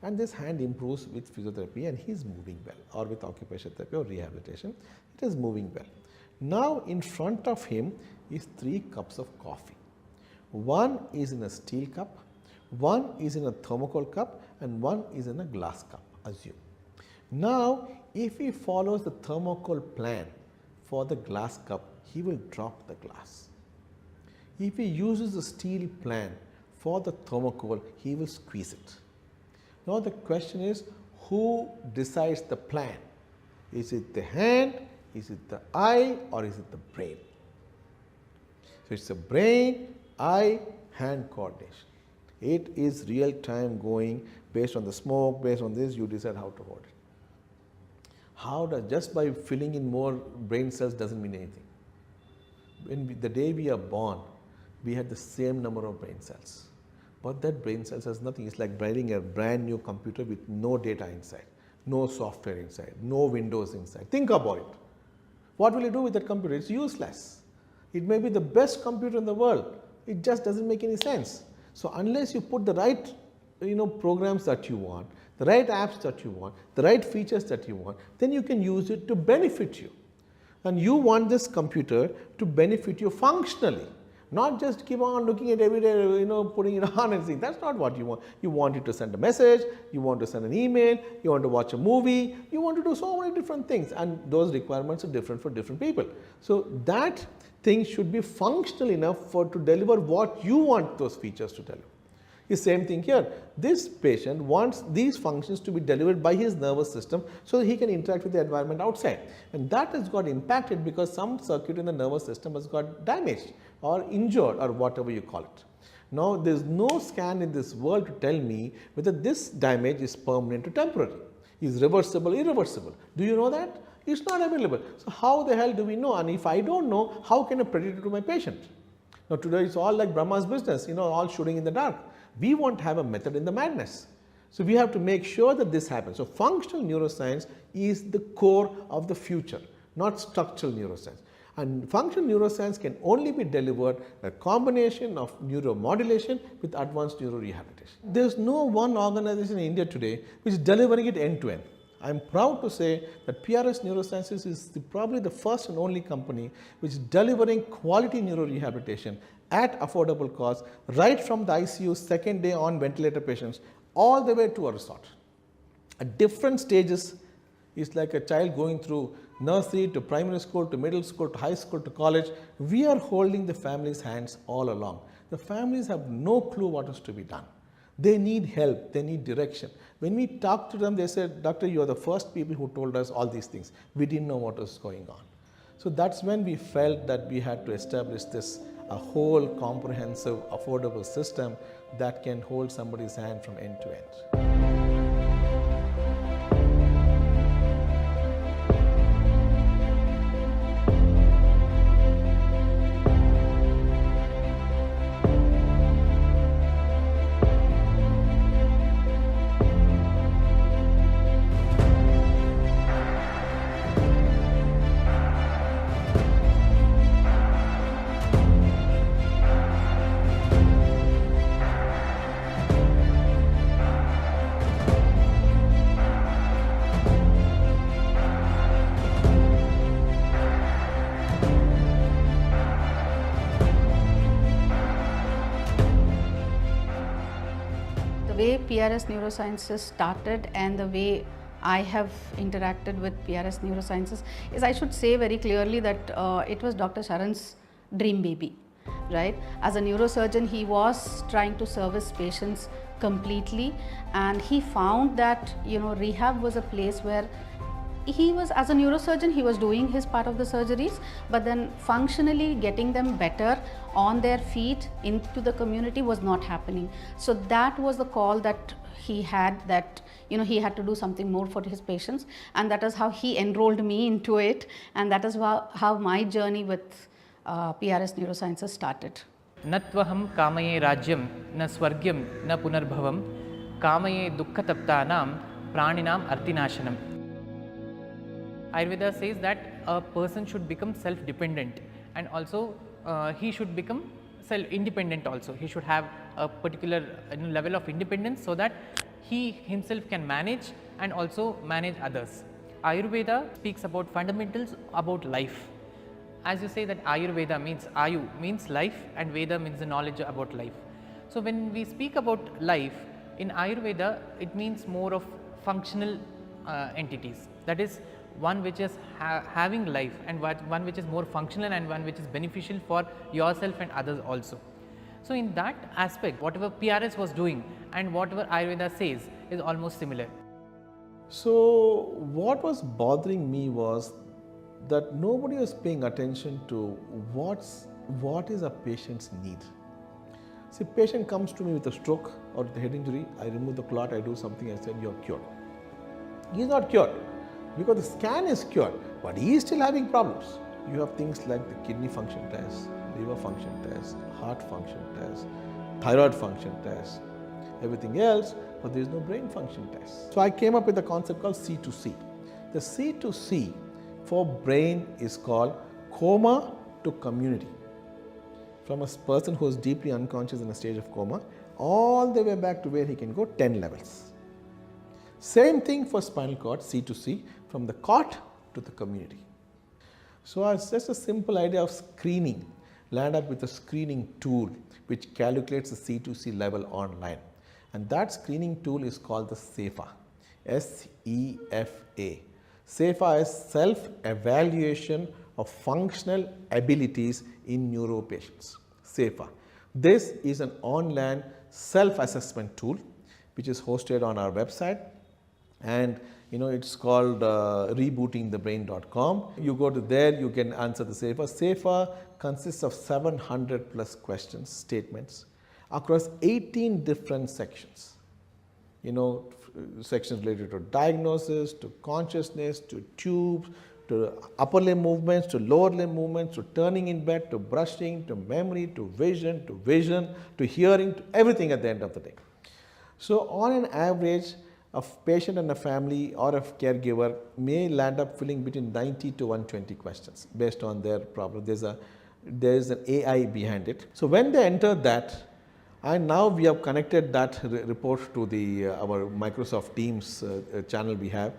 and this hand improves with physiotherapy and he is moving well, or with occupational therapy or rehabilitation, it is moving well. Now in front of him is 3 cups of coffee. One is in a steel cup, one is in a thermocol cup, and one is in a glass cup, assume. Now if he follows the thermocol plan for the glass cup, he will drop the glass. If he uses the steel plan for the thermocol, he will squeeze it. Now the question is, who decides the plan? Is it the hand, is it the eye, or is it the brain? So it's the brain, eye, hand coordination. It is real time going based on the smoke, based on this, you decide how to hold it. Just by filling in more brain cells doesn't mean anything. The day we are born, we had the same number of brain cells. But that brain cells has nothing. It's like buying a brand new computer with no data inside, no software inside, no windows inside. Think about it. What will you do with that computer? It's useless. It may be the best computer in the world. It just doesn't make any sense. So unless you put the right programs that you want, the right apps that you want, the right features that you want, then you can use it to benefit you. And you want this computer to benefit you functionally, not just keep on looking at every day, putting it on and saying, that's not what you want. You want it to send a message, you want to send an email, you want to watch a movie, you want to do so many different things, and those requirements are different for different people. So that thing should be functional enough to deliver what you want those features to deliver. The same thing here. This patient wants these functions to be delivered by his nervous system so that he can interact with the environment outside. And that has got impacted because some circuit in the nervous system has got damaged or injured or whatever you call it. Now, there is no scan in this world to tell me whether this damage is permanent or temporary, is reversible, irreversible. Do you know that? It's not available. So, how the hell do we know? And if I don't know, how can I predict it to my patient? Now, today it's all like Brahma's business, all shooting in the dark. We want to have a method in the madness. So, we have to make sure that this happens. So, functional neuroscience is the core of the future, not structural neuroscience. And functional neuroscience can only be delivered a combination of neuromodulation with advanced neurorehabilitation. There is no one organization in India today which is delivering it end to end. I am proud to say that PRS Neurosciences is probably the first and only company which is delivering quality neurorehabilitation at affordable cost right from the ICU second day on ventilator patients all the way to a resort. At different stages, it's like a child going through nursery to primary school to middle school to high school to college. We are holding the family's hands all along. The families have no clue what is to be done. They need help, they need direction. When we talked to them, they said, Doctor, you are the first people who told us all these things. We didn't know what was going on. So that's when we felt that we had to establish this a whole comprehensive, affordable system that can hold somebody's hand from end to end. way PRS Neurosciences started and the way I have interacted with PRS Neurosciences is, I should say very clearly that it was Dr. Sharan's dream baby, right? As a neurosurgeon, he was trying to service patients completely, and he found that, rehab was a place where he was, as a neurosurgeon, he was doing his part of the surgeries, but then functionally getting them better on their feet into the community was not happening. So that was the call that he had, that he had to do something more for his patients, and that is how he enrolled me into it, and that is how my journey with PRS Neurosciences started. नत्वहं कामये राज्यं न स्वर्ग्यं न पुनर्भवं कामये दुःखतप्तानां प्राणिनां अर्तिनाशनम्. Ayurveda says that a person should become self-dependent, and also he should become self-independent also. He should have a particular level of independence so that he himself can manage and also manage others. Ayurveda speaks about fundamentals about life. As you say that Ayurveda means Ayu means life and Veda means the knowledge about life. So when we speak about life in Ayurveda, it means more of functional entities. That is one which is having life, and one which is more functional, and one which is beneficial for yourself and others also. So in that aspect, whatever PRS was doing and whatever Ayurveda says is almost similar. So what was bothering me was that nobody was paying attention to what is a patient's need. See, patient comes to me with a stroke or the head injury, I remove the clot, I do something, I said you're cured. He is not cured because the scan is cured, but he is still having problems. You have things like the kidney function test, liver function test, heart function test, thyroid function test, everything else, but there is no brain function test. So I came up with a concept called C2C. The C2C for brain is called coma to community. From a person who is deeply unconscious in a stage of coma, all the way back to where he can go 10 levels. Same thing for spinal cord, C to C, from the cot to the community. So it's just a simple idea of screening, land up with a screening tool which calculates the C to C level online. And that screening tool is called the SEFA, S-E-F-A. SEFA is self-evaluation of functional abilities in neuro patients, SEFA. This is an online self-assessment tool which is hosted on our website, and it's called rebootingthebrain.com. You go to there, you can answer the SEFA. SEFA consists of 700 plus questions, statements across 18 different sections. Sections related to diagnosis, to consciousness, to tubes, to upper limb movements, to lower limb movements, to turning in bed, to brushing, to memory, to vision, to hearing, to everything at the end of the day. So on an average, a patient and a family or a caregiver may land up filling between 90 to 120 questions based on their problem. There is an AI behind it. So when they enter that, and now we have connected that report to our Microsoft Teams channel we have.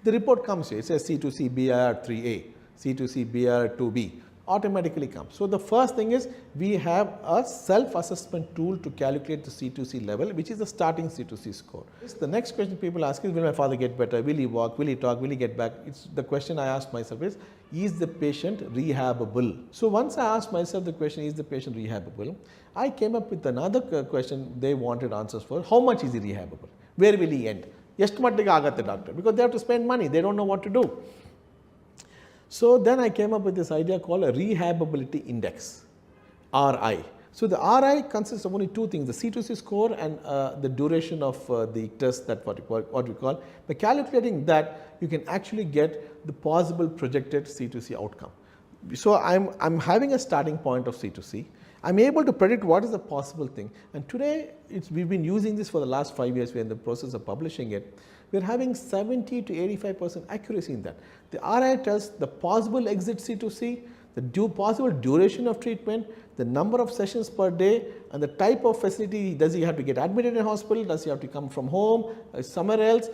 The report comes here, it says C2C BIR 3A, C2C BIR 2B, automatically comes. So the first thing is we have a self-assessment tool to calculate the C2C level, which is the starting C2C score. The next question people ask is, will my father get better? Will he walk? Will he talk? Will he get back? The question I asked myself is the patient rehabable? So once I asked myself the question, is the patient rehabable? I came up with another question they wanted answers for. How much is he rehabable? Where will he end? ಎಷ್ಟು ಮಟ್ಟಿಗೆ ಆಗುತ್ತೆ doctor? Because they have to spend money, they don't know what to do. So then I came up with this idea called a rehabability index, RI. So the RI consists of only two things, the C2C score and the duration of the test, that what we call. By calculating that, you can actually get the possible projected C2C outcome. So I'm having a starting point of C2C. I'm able to predict what is the possible thing, and today we've been using this for the last 5 years. We're in the process of publishing it. We're having 70 to 85% accuracy in that. The RI tells the possible exit C2C, the possible duration of treatment, the number of sessions per day, and the type of facility. Does he have to get admitted in hospital? Does he have to come from home, somewhere else?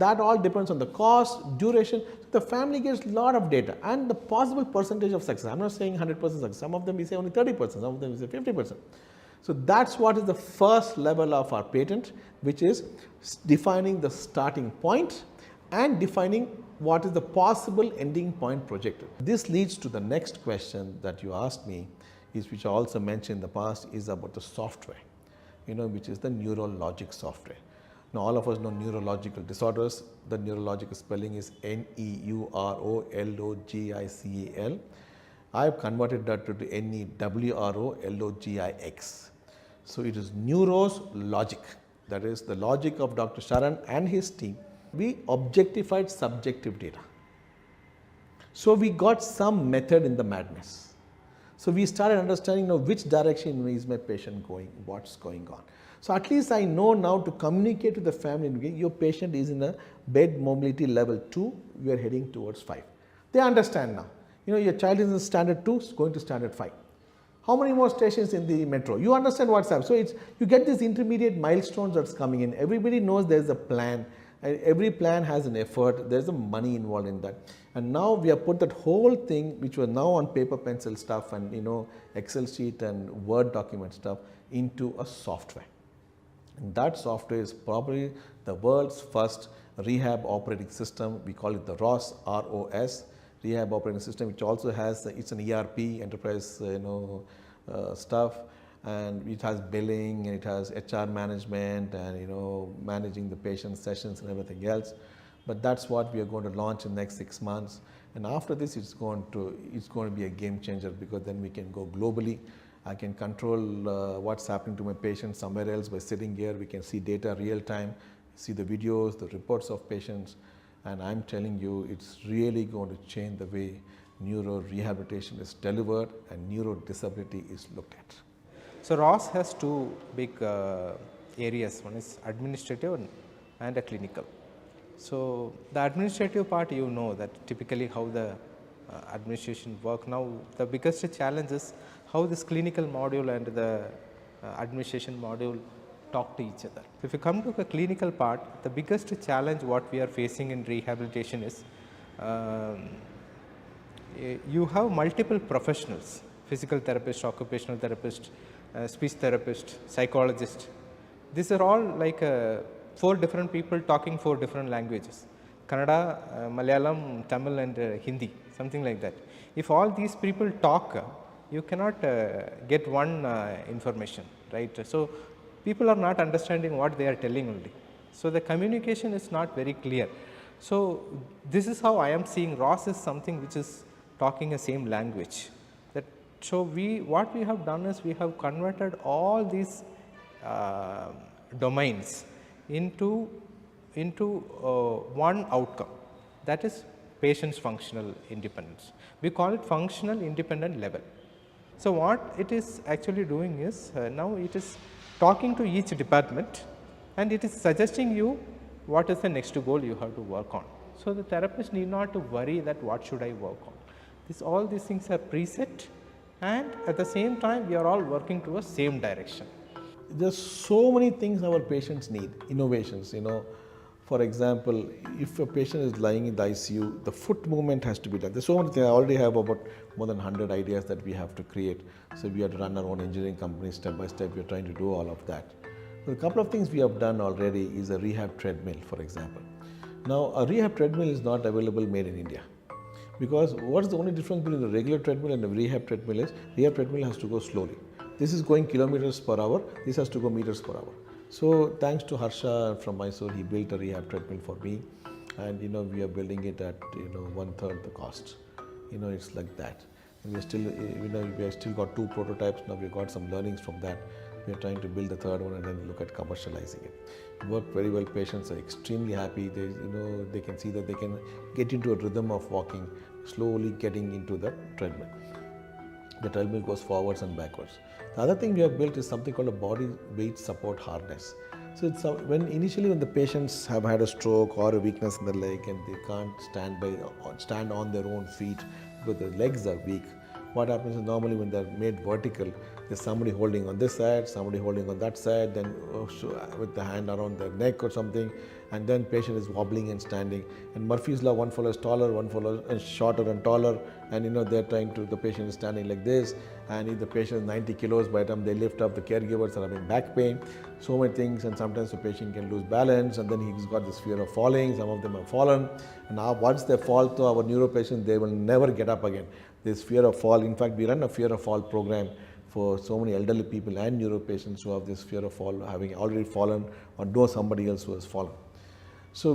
That all depends on the cost, duration. So the family gets a lot of data and the possible percentage of success. I'm not saying 100% success. Some of them we say only 30%, some of them we say 50%. So that's what is the first level of our patent, which is defining the starting point and defining what is the possible ending point projected. This leads to the next question that you asked me, which I also mentioned in the past, is about the software, which is the neurologic software. Now all of us know neurological disorders. The neurological spelling is Neurological. I have converted that to Nerologix. So it is neuros logic, that is the logic of Dr. Sharan and his team. We objectified subjective data. So we got some method in the madness. So we started understanding which direction is my patient going, what's going on. So at least I know now to communicate to the family, your patient is in a bed mobility level 2, we are heading towards 5. They understand now. Your child is in standard 2, going to standard 5. How many more stations in the metro? You understand what's happening. So you get these intermediate milestones that's coming in. Everybody knows there's a plan. And every plan has an effort, there's a money involved in that. And now we have put that whole thing, which was now on paper pencil stuff and Excel sheet and Word document stuff, into a software. And that software is probably the world's first rehab operating system. We call it the ROS, R-O-S, rehab operating system, which also has, it's an ERP, enterprise stuff. And it has billing, and it has HR management, and managing the patient sessions and everything else. But that's what we are going to launch in the next 6 months. And after this, it's going to be a game changer, because then we can go globally. I can control what's happening to my patient somewhere else by sitting here. We can see data real time, see the videos, the reports of patients. And I'm telling you, it's really going to change the way neuro rehabilitation is delivered and neuro disability is looked at. So ROS has two big areas. One is administrative and a clinical. So the administrative part, that typically how the administration work. Now the biggest challenge is how this clinical module and the administration module talk to each other. If you come to the clinical part, the biggest challenge what we are facing in rehabilitation is you have multiple professionals, physical therapist, occupational therapist, speech therapist, psychologist. These are all like 4 different people talking 4 different languages: Kannada, Malayalam, Tamil and Hindi, something like that. If all these people talk, you cannot get one information, right? So people are not understanding what they are telling only. So the communication is not very clear. So this is how I am seeing ROS is something which is talking the same language. That so what we have done is we have converted all these domains into one outcome, that is patient's functional independence. We call it functional independent level. So what it is actually doing is now it is talking to each department and it is suggesting you what is the next goal you have to work on. So the therapist need not to worry that what should I work on. All these things are preset, and at the same time we are all working towards same direction. There's so many things our patients need, innovations, you know. For example, if a patient is lying in the ICU, the foot movement has to be done. There's so many things. I already have about more than 100 ideas that we have to create. So we have to run our own engineering company step by step. We're trying to do all of that. So a couple of things we have done already is a rehab treadmill, for example. Now, a rehab treadmill is not available made in India. Because what is the only difference between the regular treadmill and the rehab treadmill is, rehab treadmill has to go slowly. This is going kilometers per hour, this has to go meters per hour. So thanks to Harsha from Mysore, he built a rehab treadmill for me, and you know, we are building it at 1/3 the cost. You know, it's like that. And we are still, we have still got 2 prototypes now. We've got some learnings from that. We are trying to build the 3rd one and then look at commercializing it. It worked very well. Patients are extremely happy. They can see that they can get into a rhythm of walking, slowly getting into the treadmill. The treadmill goes forwards and backwards. The other thing we have built is something called a body weight support harness. So it's initially when the patients have had a stroke or a weakness in the leg and they can't stand on their own feet because their legs are weak, what happens is normally when they're made vertical, there's somebody holding on this side, somebody holding on that side, then with the hand around their neck or something, and then patient is wobbling and standing. And Murphy's law, one fellow is taller, one fellow is shorter and taller, and they're trying to, the patient is standing like this, and if the patient is 90 kilos, by the time they lift up, the caregivers are having back pain, so many things, and sometimes the patient can lose balance, and then he's got this fear of falling. Some of them have fallen, and now once they fall to our neuro patients, they will never get up again. This fear of fall, in fact, we run a fear of fall program for so many elderly people and neuro patients who have this fear of fall, having already fallen or know somebody else who has fallen. So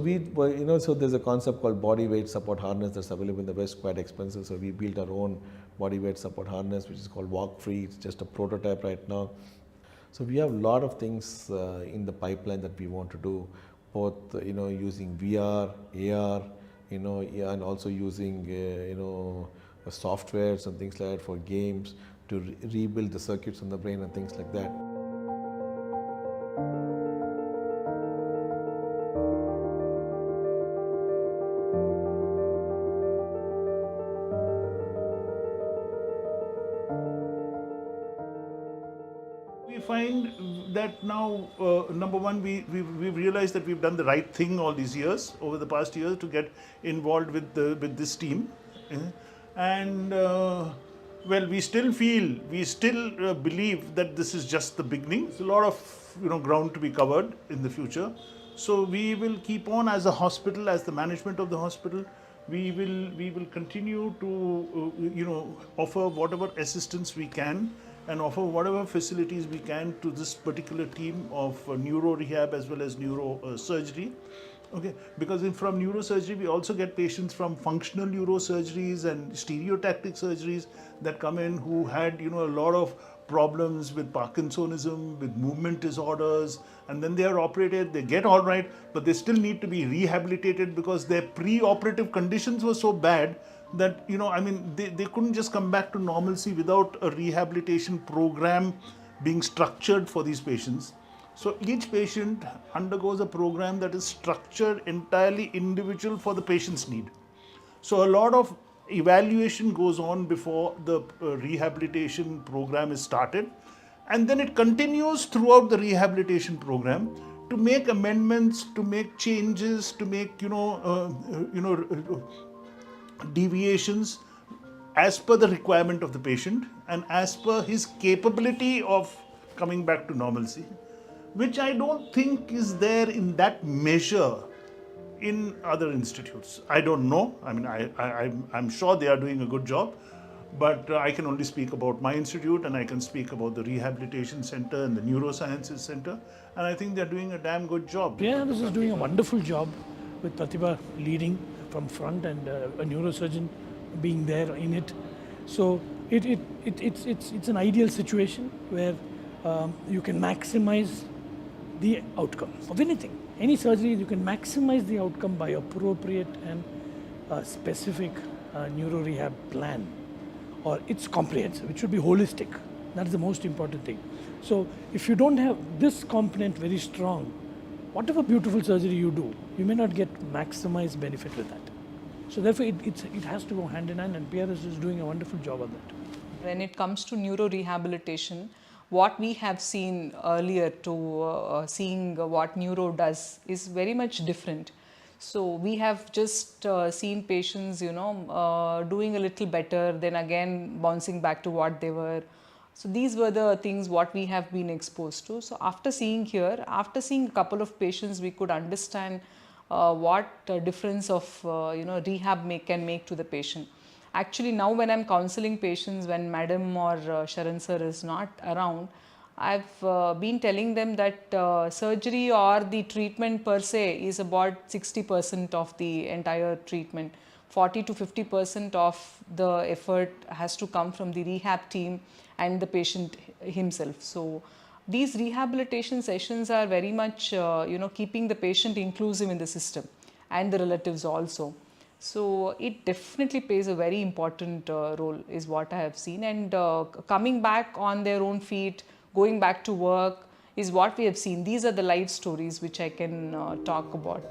so there's a concept called body weight support harness that's available in the West, quite expensive. So we built our own body weight support harness, which is called Walk Free. It's just a prototype right now. So we have a lot of things in the pipeline that we want to do, both using VR, AR, and also using softwares and things like that for games to rebuild the circuits in the brain and things like that. We find that now, number one, we've realized that we've done the right thing all these years, over the past years, to get involved with this team. And well, we still believe that this is just the beginning. There's a lot of ground to be covered in the future. So we will keep on as a hospital, as the management of the hospital. We will continue to offer whatever assistance we can and offer whatever facilities we can to this particular team of neuro rehab as well as neuro surgery. Okay, because from neurosurgery we also get patients from functional neurosurgeries and stereotactic surgeries that come in who had a lot of problems with Parkinsonism, with movement disorders, and then they are operated, they get all right, but they still need to be rehabilitated because their pre-operative conditions were so bad that they couldn't just come back to normalcy without a rehabilitation program being structured for these patients. So each patient undergoes a program that is structured entirely individual for the patient's need. So a lot of evaluation goes on before the rehabilitation program is started, and then it continues throughout the rehabilitation program to make amendments, to make changes, to make deviations as per the requirement of the patient and as per his capability of coming back to normalcy, which I don't think is there in that measure in other institutes. I don't know. I mean, I'm sure they are doing a good job, but I can only speak about my institute, and I can speak about the rehabilitation center and the neurosciences center, and I think they're doing a damn good job. Yeah, this is doing a wonderful job with Pratibha leading from front and a neurosurgeon being there in it. So it's an ideal situation where you can maximize the outcome of anything. Any surgery, you can maximize the outcome by appropriate and specific neuro rehab plan, or it's comprehensive. It should be holistic. That is the most important thing. So if you don't have this component very strong, whatever beautiful surgery you do, you may not get maximized benefit with that. So therefore, it has to go hand in hand, and PRS is doing a wonderful job on that. When it comes to neuro rehabilitation, what we have seen earlier to seeing what neuro does is very much different. So we have just seen patients, doing a little better, then again bouncing back to what they were. So these were the things what we have been exposed to. So after seeing a couple of patients, we could understand what difference of rehab can make to the patient. Actually, now when I'm counseling patients, when Madam or Sharan sir is not around, I've been telling them that surgery or the treatment per se is about 60% of the entire treatment. 40 to 50% of the effort has to come from the rehab team and the patient himself. So these rehabilitation sessions are very much, keeping the patient inclusive in the system and the relatives also. So it definitely plays a very important role is what I have seen, and coming back on their own feet, going back to work is what we have seen. These are the life stories which I can talk about.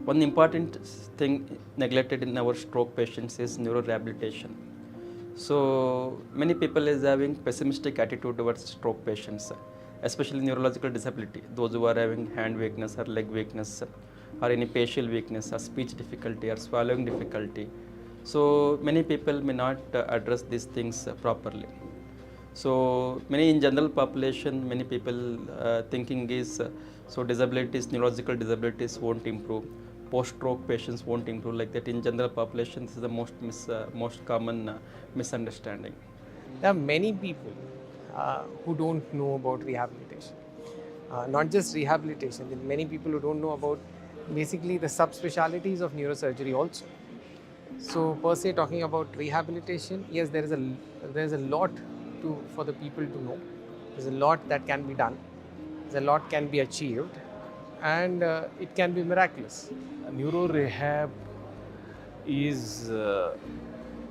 One important thing neglected in our stroke patients is neurorehabilitation. So many people is having pessimistic attitude towards stroke patients, especially neurological disability, those who are having hand weakness or leg weakness or any facial weakness or speech difficulty or swallowing difficulty. So many people may not address these things properly. So many in general population, many people thinking is so disabilities, neurological disabilities won't improve, post-stroke patients won't improve, like that. In general population, this is the most common misunderstanding. There are many people who don't know about rehabilitation. Not just rehabilitation, there are many people who don't know about basically the subspecialties of neurosurgery also. So per se, talking about rehabilitation, yes, there is a lot for the people to know. There's a lot that can be done. There's a lot can be achieved, and it can be miraculous. Neuro rehab is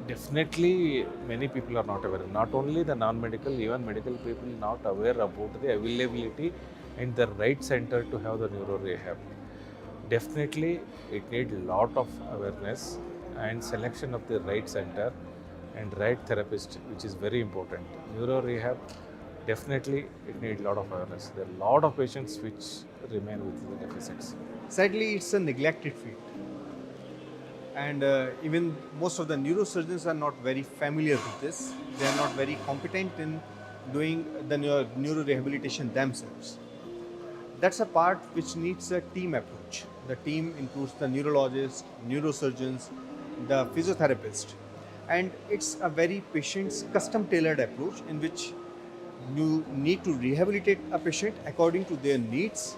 definitely many people are not aware. Not only the non-medical, even medical people not aware about the availability and the right center to have the neuro rehab. Definitely, it needs a lot of awareness and selection of the right center and right therapist, which is very important. Neuro rehab, definitely it needs a lot of awareness. There are a lot of patients which remain with the deficits. Sadly, it's a neglected field. And even most of the neurosurgeons are not very familiar with this. They are not very competent in doing the neuro rehabilitation themselves. That's a part which needs a team approach. The team includes the neurologists, neurosurgeons, the physiotherapist, and it's a very patient's custom-tailored approach in which you need to rehabilitate a patient according to their needs.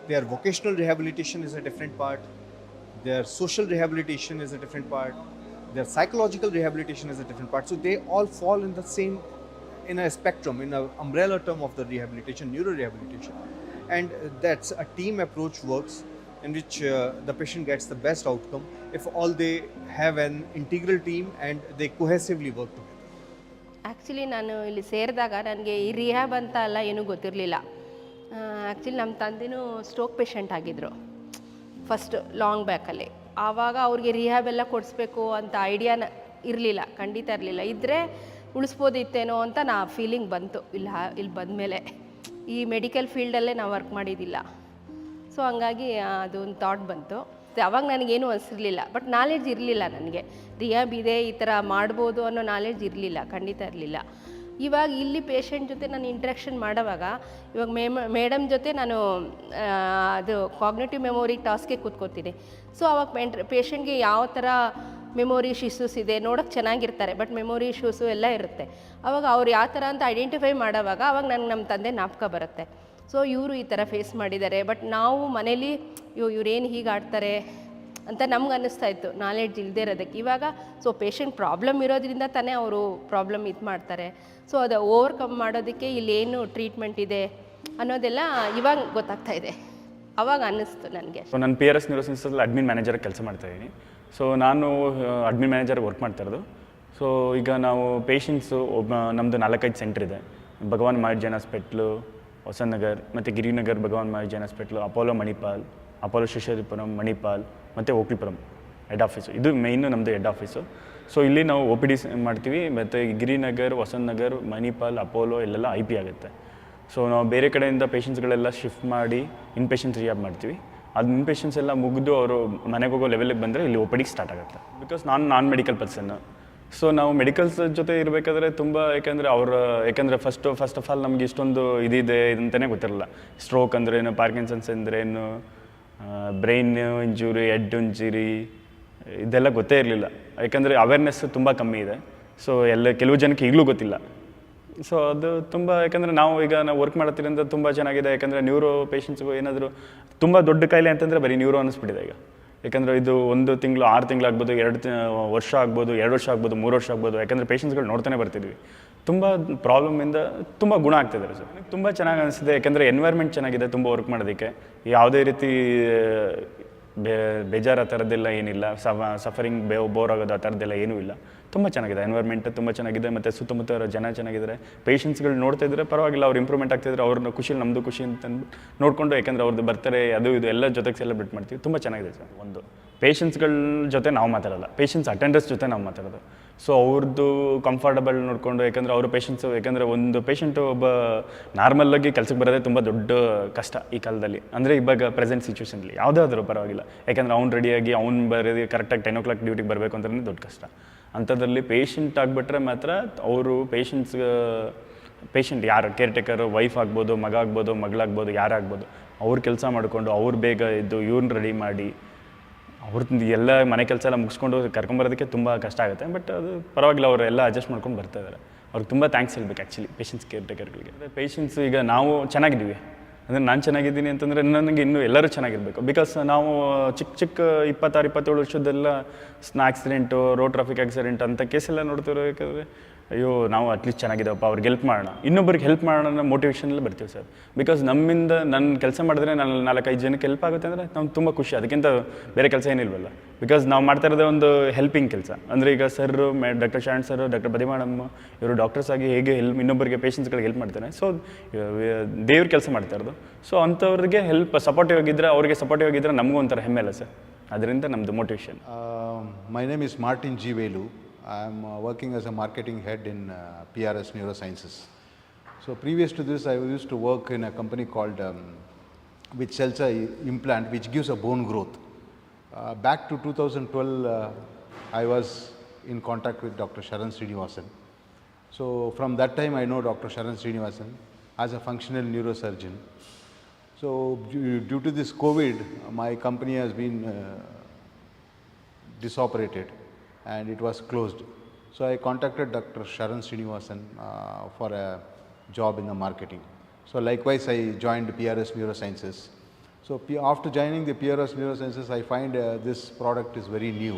Their vocational rehabilitation is a different part. Their social rehabilitation is a different part. Their psychological rehabilitation is a different part. So they all fall in the same, in a spectrum, in an umbrella term of the rehabilitation, neuro rehabilitation. And that's a team approach works in which the patient gets the best outcome if all they have an integral team and they cohesively work together. Actually ನಾನು ಇಲ್ಲಿ ಸೇರಿದಾಗ ನನಗೆ ಈ rehab ಅಂತ ಎಲ್ಲ ಏನೂ ಗೊತ್ತಿರಲಿಲ್ಲ. Actually ನಮ್ಮ ತಂದೆನೂ ಸ್ಟ್ರೋಕ್ ಪೇಷಂಟ್ ಆಗಿದ್ದರು ಫಸ್ಟ್ ಲಾಂಗ್ ಬ್ಯಾಕಲ್ಲಿ. ಆವಾಗ ಅವ್ರಿಗೆ ರಿಹ್ಯಾಬ್ ಎಲ್ಲ ಕೊಡಿಸ್ಬೇಕು ಅಂತ ಐಡಿಯಾನ ಇರಲಿಲ್ಲ, ಖಂಡಿತ ಇರಲಿಲ್ಲ. ಇದ್ದರೆ ಉಳಿಸ್ಬೋದಿತ್ತೇನೋ ಅಂತ ಫೀಲಿಂಗ್ ಬಂತು ಇಲ್ಲಿ ಬಂದಮೇಲೆ. ಈ ಮೆಡಿಕಲ್ ಫೀಲ್ಡಲ್ಲೇ ನಾವು ವರ್ಕ್ ಮಾಡಿದ್ದಿಲ್ಲ, ಸೊ ಹಂಗಾಗಿ ಅದೊಂದು ಥಾಟ್ ಬಂತು. ಅವಾಗ ನನಗೇನು ಅನಿಸಿರಲಿಲ್ಲ, ಬಟ್ ನಾಲೆಡ್ಜ್ ಇರಲಿಲ್ಲ ನನಗೆ. ರಿಹ್ಯಾಬ್ ಇದೆ, ಈ ಥರ ಮಾಡ್ಬೋದು ಅನ್ನೋ ನಾಲೆಡ್ಜ್ ಇರಲಿಲ್ಲ, ಖಂಡಿತ ಇರಲಿಲ್ಲ. ಇವಾಗ ಇಲ್ಲಿ ಪೇಷಂಟ್ ಜೊತೆ ನಾನು ಇಂಟ್ರ್ಯಾಕ್ಷನ್ ಮಾಡೋವಾಗ, ಇವಾಗ ಮೇಡಮ್ ಜೊತೆ ನಾನು ಅದು ಕಾಗ್ನೇಟಿವ್ ಮೆಮೊರಿ ಟಾಸ್ಕ್ಗೆ ಕೂತ್ಕೋತೀನಿ. ಸೊ ಅವಾಗ ಪೇಷಂಟ್ಗೆ ಯಾವ ಥರ ಮೆಮೊರಿ ಇಶ್ಯೂಸ್ ಇದೆ ನೋಡೋಕ್ಕೆ ಚೆನ್ನಾಗಿರ್ತಾರೆ, ಬಟ್ ಮೆಮೊರಿ ಇಶ್ಯೂಸು ಎಲ್ಲ ಇರುತ್ತೆ. ಆವಾಗ ಅವ್ರು ಯಾವ ಥರ ಅಂತ ಐಡೆಂಟಿಫೈ ಮಾಡೋವಾಗ ಅವಾಗ ನನಗೆ ನಮ್ಮ ತಂದೆ ಜ್ಞಾಪಕ ಬರುತ್ತೆ. ಸೊ ಇವರು ಈ ಥರ ಫೇಸ್ ಮಾಡಿದ್ದಾರೆ, ಬಟ್ ನಾವು ಮನೇಲಿ ಇವ್ರೇನು ಹೀಗೆ ಆಡ್ತಾರೆ ಅಂತ ನಮ್ಗೆ ಅನ್ನಿಸ್ತಾ ಇತ್ತು, ನಾಲೆಡ್ಜ್ ಇಲ್ಲದೆ ಇರೋದಕ್ಕೆ. ಇವಾಗ ಸೊ ಪೇಷಂಟ್ ಪ್ರಾಬ್ಲಮ್ ಇರೋದ್ರಿಂದ ತಾನೇ ಅವರು ಪ್ರಾಬ್ಲಮ್ ಇದು ಮಾಡ್ತಾರೆ. ಸೊ ಅದು ಓವರ್ಕಮ್ ಮಾಡೋದಕ್ಕೆ ಇಲ್ಲೇನು ಟ್ರೀಟ್ಮೆಂಟ್ ಇದೆ ಅನ್ನೋದೆಲ್ಲ ಇವಾಗ ಗೊತ್ತಾಗ್ತಾ ಇದೆ, ಅವಾಗ ಅನ್ನಿಸ್ತು ನನಗೆ. ಸೊ ನಾನು PRS ನ್ಯೂರೋಸೈನ್ಸಲ್ಲಿ ಅಡ್ಮಿನ್ ಮ್ಯಾನೇಜರ್ ಕೆಲಸ ಮಾಡ್ತಾಯಿದ್ದೀನಿ. ಸೊ ನಾನು ಅಡ್ಮಿನ್ ಮ್ಯಾನೇಜರ್ ವರ್ಕ್ ಮಾಡ್ತಾ ಇರೋದು. ಸೊ ಈಗ ನಾವು ಪೇಷಂಟ್ಸು ನಮ್ಮದು 4-5 ಸೆಂಟ್ರ್ ಇದೆ. ಭಗವಾನ್ ಮಹಾವೀರ್ ಹಾಸ್ಪಿಟ್ಲು, ಹೊಸನಗರ್, ಮತ್ತು Girinagar Bhagwan Mahavir hospital, Apollo Manipal, Apollo Shishupuram, Manipal ಮತ್ತು ಓಕ್ಲಿಪುರಂ ಹೆಡ್ ಆಫೀಸು. ಇದು ಮೇಯ್ನು ನಮ್ಮದು ಹೆಡ್ ಆಫೀಸು. ಸೊ ಇಲ್ಲಿ ನಾವು OPD ಮಾಡ್ತೀವಿ, ಮತ್ತು ಗಿರಿನಗರ್, ಹೊಸನಗರ್, ಮಣಿಪಾಲ್, ಅಪೋಲೋ ಇಲ್ಲೆಲ್ಲ IP ಆಗುತ್ತೆ. ಸೊ ನಾವು ಬೇರೆ ಕಡೆಯಿಂದ ಪೇಷಂಟ್ಸ್ಗಳೆಲ್ಲ ಶಿಫ್ಟ್ ಮಾಡಿ ಇನ್ಪೇಷಂಟ್ಸ್ ರಿಹ್ಯಾಬ್ ಮಾಡ್ತೀವಿ. ಅದು ಇನ್ಪೇಷಂಟ್ಸ್ ಎಲ್ಲ ಮುಗಿದು ಅವರು ಮನೆಗೆ ಹೋಗೋ ಲೆವೆಲಿಗೆ ಬಂದರೆ ಇಲ್ಲಿ OPD ಸ್ಟಾರ್ಟ್ ಆಗುತ್ತೆ. Because non medical person. So ನಾವು ಮೆಡಿಕಲ್ಸ್ ಜೊತೆ ಇರಬೇಕಾದ್ರೆ ತುಂಬ ಯಾಕೆಂದರೆ ಫಸ್ಟ್ ಆಫ್ ಆಲ್ ನಮಗೆ ಇಷ್ಟೊಂದು ಇದಿದೆ ಇದಂತಲೇ ಗೊತ್ತಿರಲ್ಲ. ಸ್ಟ್ರೋಕ್ ಅಂದ್ರೇನು, ಪಾರ್ಕಿನ್ಸನ್ಸ್ ಅಂದ್ರೇನು, ಬ್ರೈನ್ ಇಂಜುರಿ, ಹೆಡ್ ಇಂಜುರಿ ಇದೆಲ್ಲ ಗೊತ್ತೇ ಇರಲಿಲ್ಲ. ಯಾಕಂದರೆ ಅವೇರ್ನೆಸ್ ತುಂಬ ಕಮ್ಮಿ ಇದೆ. ಸೊ ಕೆಲವು ಜನಕ್ಕೆ ಈಗಲೂ ಗೊತ್ತಿಲ್ಲ. ಸೊ ಅದು ತುಂಬ, ಯಾಕಂದರೆ ನಾವು ವರ್ಕ್ ಮಾಡತ್ತಿರಿಂದ ತುಂಬ ಚೆನ್ನಾಗಿದೆ. ಯಾಕಂದರೆ ನ್ಯೂರೋ ಪೇಷಂಟ್ಸ್ಗೂ ಏನಾದರೂ ತುಂಬ ದೊಡ್ಡ ಕಾಯಿಲೆ ಅಂತಂದರೆ ಬರೀ ನ್ಯೂರೋ ಅನ್ನಿಸ್ಬಿಟ್ಟಿದೆ ಈಗ. ಯಾಕಂದರೆ ಇದು 1 ತಿಂಗಳು, 6 ತಿಂಗಳಾಗ್ಬೋದು, 2 ವರ್ಷ ಆಗ್ಬೋದು, 2 ವರ್ಷ ಆಗ್ಬೋದು, 3 ವರ್ಷ ಆಗ್ಬೋದು. ಯಾಕಂದರೆ ಪೇಷಂಟ್ಸ್ಗಳು ನೋಡ್ತಾನೆ ಬರ್ತಿದ್ವಿ. ತುಂಬ ಪ್ರಾಬ್ಲಮಿಂದ ತುಂಬ ಗುಣ ಆಗ್ತಿದ್ದಾರೆ ಸರ್. ತುಂಬ ಚೆನ್ನಾಗಿ ಅನಿಸಿದೆ, ಯಾಕಂದರೆ ಎನ್ವೈರ್ಮೆಂಟ್ ಚೆನ್ನಾಗಿದೆ ತುಂಬ ವರ್ಕ್ ಮಾಡೋದಕ್ಕೆ. ಯಾವುದೇ ರೀತಿ ಬೇಜಾರು ಆ ಥರದ್ದೆಲ್ಲ ಏನಿಲ್ಲ, ಸಫರಿಂಗ್ ಬೋರ್ ಆಗೋದು ಆ ಥರದ್ದೆಲ್ಲ ಏನೂ ಇಲ್ಲ. ತುಂಬ ಚೆನ್ನಾಗಿದೆ ಎನ್ವೈರ್ಮೆಂಟ್, ತುಂಬ ಚೆನ್ನಾಗಿದೆ. ಮತ್ತು ಸುತ್ತಮುತ್ತ ಇರೋ ಜನ ಚೆನ್ನಾಗಿದ್ದಾರೆ. ಪೇಷಂಟ್ಸ್ಗಳು ನೋಡ್ತಾ ಇದ್ದರೆ ಪರವಾಗಿಲ್ಲ, ಅವ್ರು ಇಂಪ್ರೂವ್ಮೆಂಟ್ ಆಗ್ತಿದ್ರೆ ಅವ್ರನ್ನ ಖುಷಿಯಲ್ಲಿ ನಮ್ಮದು ಖುಷಿ ಅಂತ ನೋಡಿಕೊಂಡು, ಯಾಕಂದರೆ ಅವ್ರದ್ದು ಬರ್ತಾರೆ ಅದು ಇದು ಎಲ್ಲ ಜೊತೆಗೆ ಸೆಲೆಬ್ರೇಟ್ ಮಾಡ್ತೀವಿ. ತುಂಬ ಚೆನ್ನಾಗಿದೆ ಸರ್. ಒಂದು ಪೇಷಂಟ್ಸ್ಗಳ ಜೊತೆ ನಾವು ಮಾತಾಡಲ್ಲ, ಪೇಷಂಟ್ಸ್ ಅಟೆಂಡರ್ಸ್ ಜೊತೆ ನಾವು ಮಾತಾಡೋದು. ಸೊ ಅವ್ರದ್ದು ಕಂಫರ್ಟಬಲ್ ನೋಡಿಕೊಂಡು, ಯಾಕಂದರೆ ಅವರು ಪೇಷಂಟ್ಸು, ಯಾಕಂದರೆ ಒಂದು ಪೇಷಂಟು ಒಬ್ಬ ನಾರ್ಮಲ್ಲಾಗಿ ಕೆಲಸಕ್ಕೆ ಬರೋದೇ ತುಂಬ ದೊಡ್ಡ ಕಷ್ಟ ಈ ಕಾಲದಲ್ಲಿ. ಅಂದರೆ ಇವಾಗ ಪ್ರೆಸೆಂಟ್ ಸಿಚುವೇಷನಲ್ಲಿ ಯಾವುದಾದ್ರೂ ಪರವಾಗಿಲ್ಲ, ಯಾಕಂದರೆ ಅವ್ನು ರೆಡಿಯಾಗಿ ಅವ್ನು ಬರೋದು ಕರೆಕ್ಟಾಗಿ 10 o'clock ಡ್ಯೂಟಿಗೆ ಬರಬೇಕು ಅಂತಲೇ ದೊಡ್ಡ ಕಷ್ಟ. ಅಂಥದ್ರಲ್ಲಿ ಪೇಷಂಟ್ ಆಗಿಬಿಟ್ರೆ ಮಾತ್ರ ಅವರು ಪೇಷಂಟ್ ಯಾರು ಕೇರ್ ಟೇಕರು, ವೈಫ್ ಆಗ್ಬೋದು, ಮಗ ಆಗ್ಬೋದು, ಮಗಳಾಗ್ಬೋದು, ಯಾರಾಗ್ಬೋದು, ಅವ್ರು ಕೆಲಸ ಮಾಡಿಕೊಂಡು ಅವ್ರು ಬೇಗ ಇದ್ದು ಇವ್ರನ್ನ ರೆಡಿ ಮಾಡಿ ಅವ್ರದ್ದು ಎಲ್ಲ ಮನೆ ಕೆಲಸ ಎಲ್ಲ ಮುಗಿಸ್ಕೊಂಡು ಕರ್ಕೊಂಬರೋದಕ್ಕೆ ತುಂಬ ಕಷ್ಟ ಆಗುತ್ತೆ. ಬಟ್ ಅದು ಪರವಾಗಿಲ್ಲ, ಅವರು ಎಲ್ಲ ಅಡ್ಜಸ್ಟ್ ಮಾಡ್ಕೊಂಡು ಬರ್ತಾ ಇದ್ದಾರೆ. ಅವ್ರಿಗೆ ತುಂಬ ಥ್ಯಾಂಕ್ಸ್ ಹೇಳ್ಬೇಕು ಆ್ಯಕ್ಚುಲಿ ಪೇಷಂಟ್ಸ್ ಕೇರ್ ಟೇಕರ್ಗಳಿಗೆ. ಅದೇ ಪೇಷಂಟ್ಸ್ ಈಗ ನಾವು ಚೆನ್ನಾಗಿದ್ದೀವಿ ಅಂದರೆ ನಾನು ಚೆನ್ನಾಗಿದ್ದೀನಿ ಅಂತಂದರೆ ನನಗೆ ಇನ್ನೂ ಎಲ್ಲರೂ ಚೆನ್ನಾಗಿರಬೇಕು. ಬಿಕಾಸ್ ನಾವು ಚಿಕ್ಕ 26-27 ವರ್ಷದೆಲ್ಲ ಆಕ್ಸಿಡೆಂಟು, ರೋಡ್ ಟ್ರಾಫಿಕ್ ಆಕ್ಸಿಡೆಂಟ್ ಅಂತ ಕೇಸೆಲ್ಲ ನೋಡ್ತಿರೋಬೇಕಾದ್ರೆ ಅಯ್ಯೋ ನಾವು ಅಟ್ಲೀಸ್ಟ್ ಚೆನ್ನಾಗಿದ್ದಾವಪ್ಪ, ಅವ್ರಿಗೆ ಹೆಲ್ಪ್ ಮಾಡೋಣ, ಇನ್ನೊಬ್ಬರಿಗೆ ಹೆಲ್ಪ್ ಮಾಡೋಣ ಅನ್ನೋ ಮೋಟಿವೇಶನಲ್ಲಿ ಬರ್ತೀವಿ ಸರ್. ಬಿಕಾಸ್ ನಮ್ಮಿಂದ ನನ್ನ ಕೆಲಸ ಮಾಡಿದ್ರೆ ನಾನು 4-5 ಜನಕ್ಕೆ ಹೆಲ್ಪ್ ಆಗುತ್ತೆ ಅಂದರೆ ನಮ್ಗೆ ತುಂಬ ಖುಷಿ. ಅದಕ್ಕಿಂತ ಬೇರೆ ಕೆಲಸ ಏನಿಲ್ವಲ್ಲ. ಬಿಕಾಸ್ ನಾವು ಮಾಡ್ತಾ ಇರೋದೇ ಒಂದು ಹೆಲ್ಪಿಂಗ್ ಕೆಲಸ. ಅಂದರೆ ಈಗ ಸರ್ರು, ಡಾಕ್ಟರ್ ಶಾಣ್ ಸರ್, ಡಾಕ್ಟರ್ ಬದಿಮಾಡಮ್ಮ ಇವರು ಡಾಕ್ಟರ್ಸ್ ಆಗಿ ಹೇಗೆ ಇನ್ನೊಬ್ಬರಿಗೆ ಪೇಷಂಟ್ಸ್ಗಳಿಗೆ ಹೆಲ್ಪ್ ಮಾಡ್ತಾರೆ. ಸೊ ದೇವ್ರ ಕೆಲಸ ಮಾಡ್ತಾ ಇರೋದು. ಸೊ ಅಂಥವ್ರಿಗೆ ಸಪೋರ್ಟಿವ್ ಆಗಿದ್ದರೆ, ಅವ್ರಿಗೆ ಸಪೋರ್ಟಿವ್ ಆಗಿದ್ದರೆ ನಮಗೂ ಒಂಥರ ಹೆಮ್ಮೆ ಅಲ್ಲ ಸರ್. ಅದರಿಂದ ನಮ್ಮದು motivation. My name is Martin G Velu. I am working as a marketing head in PRS Neurosciences. So previous to this, I used to work in a company called which sells a implant which gives a bone growth. Back to 2012, I was in contact with Dr. Sharan Srinivasan. So from that time, I know Dr. Sharan Srinivasan as a functional neurosurgeon. So due to this COVID, my company has been disoperated and it was closed. So I contacted Dr. Sharan Srinivasan for a job in the marketing. So likewise I joined PRS Neurosciences. So after joining the PRS Neurosciences, I find this product is very new.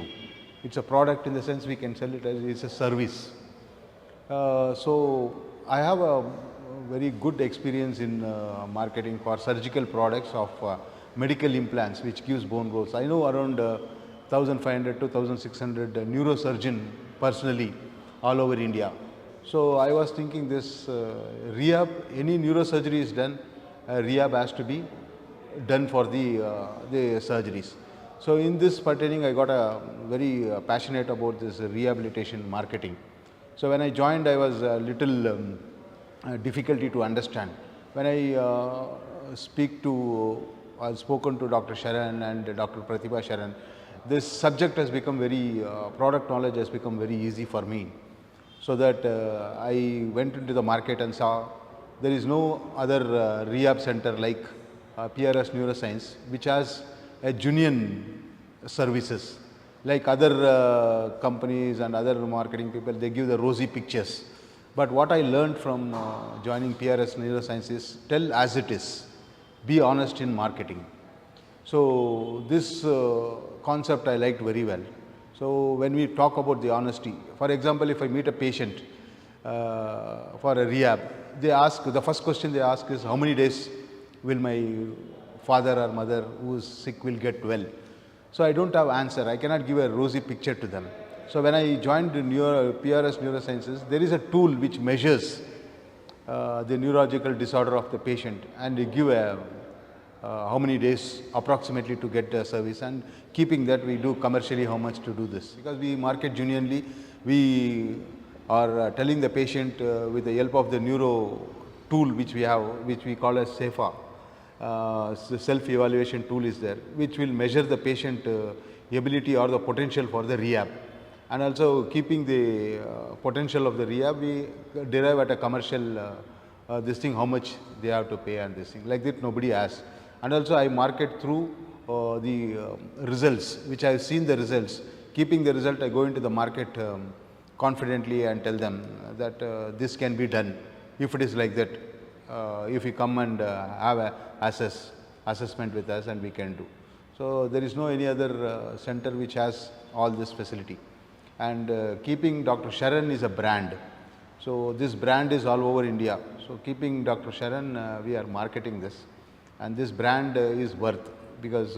It's a product in the sense we can sell it as it's a service. So I have a very good experience in marketing for surgical products of medical implants which gives bone growth. I know around 1,500 to 1,600 neurosurgeon personally all over India. So I was thinking this rehab, any neurosurgery is done, rehab has to be done for the surgeries. So in this pertaining, I got very passionate about this rehabilitation marketing. So when I joined, I was a little difficulty to understand. When I I've spoken to Dr. Sharan and Dr. Pratibha Sharan, this subject has become very, product knowledge has become very easy for me. So that I went into the market and saw there is no other rehab center like PRS Neuroscience, which has a genuine services. Like other companies and other marketing people, they give the rosy pictures. But what I learned from joining PRS Neuroscience is tell as it is, be honest in marketing. So this concept I liked very well. So when we talk about the honesty, for example, if I meet a patient for a rehab, the first question they ask is, how many days will my father or mother who is sick will get well? So I don't have answer. I cannot give a rosy picture to them. So when I joined PRS Neurosciences, there is a tool which measures the neurological disorder of the patient, and they give a how many days approximately to get the service, and keeping that we do commercially how much to do this. Because we market genuinely, we are telling the patient with the help of the neuro tool which we have, which we call as SEFA. Self-evaluation tool is there, which will measure the patient ability or the potential for the rehab. And also keeping the potential of the rehab, we derive at a commercial this thing, how much they have to pay and this thing. Like that nobody has. And also I market through the results, which I have seen the results. Keeping the result, I go into the market confidently and tell them that this can be done if it is like that. If you come and have a assessment with us, and we can do. So there is no any other center which has all this facility. And keeping Dr. Sharan is a brand. So this brand is all over India. So keeping Dr. Sharan, we are marketing this. And this brand is worth, because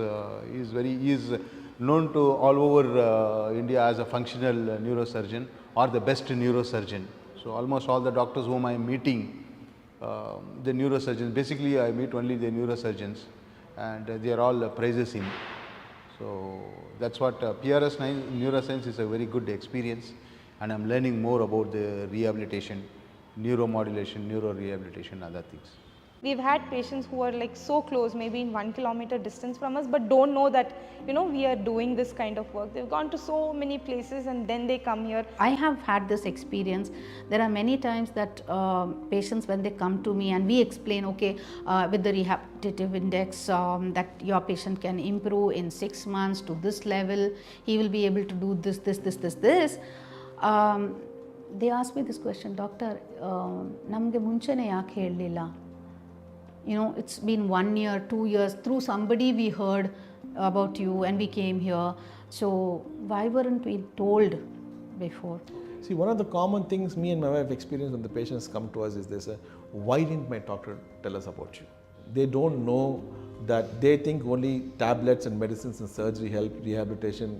he is known to all over India as a functional neurosurgeon or the best neurosurgeon. So almost all the doctors whom I am meeting, the neurosurgeons, basically I meet only the neurosurgeons, and they are all praises him. So that's what PRS Neuroscience is a very good experience, and I am learning more about the rehabilitation, neuromodulation, neurorehabilitation, other things. We've had patients who are like so close, maybe in 1 kilometer distance from us, but don't know that, we are doing this kind of work. They've gone to so many places and then they come here. I have had this experience. There are many times that patients, when they come to me and we explain, okay, with the rehabilitative index, that your patient can improve in 6 months to this level, he will be able to do this. They ask me this question, doctor, namge munchene yaake helilla? It's been 1 year, 2 years, through somebody we heard about you and we came here. So why weren't we told before? See, one of the common things me and my wife experience when the patients come to us is this, why didn't my doctor tell us about you? They don't know that they think only tablets and medicines and surgery help rehabilitation,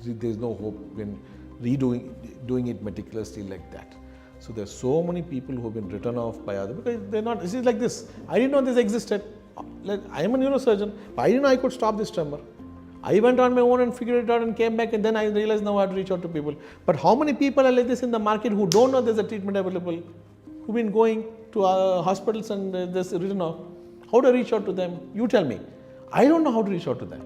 there's no hope when doing it meticulously like that. So there are so many people who have been written off by others because they're not, this is like this, I didn't know this existed. I am a neurosurgeon, I didn't know I could stop this tremor. I went on my own and figured it out and came back, and then I realized now I have to reach out to people. But how many people are like this in the market who don't know there's a treatment available, who've been going to hospitals and there's written off? How to reach out to them? You tell me. I don't know how to reach out to them.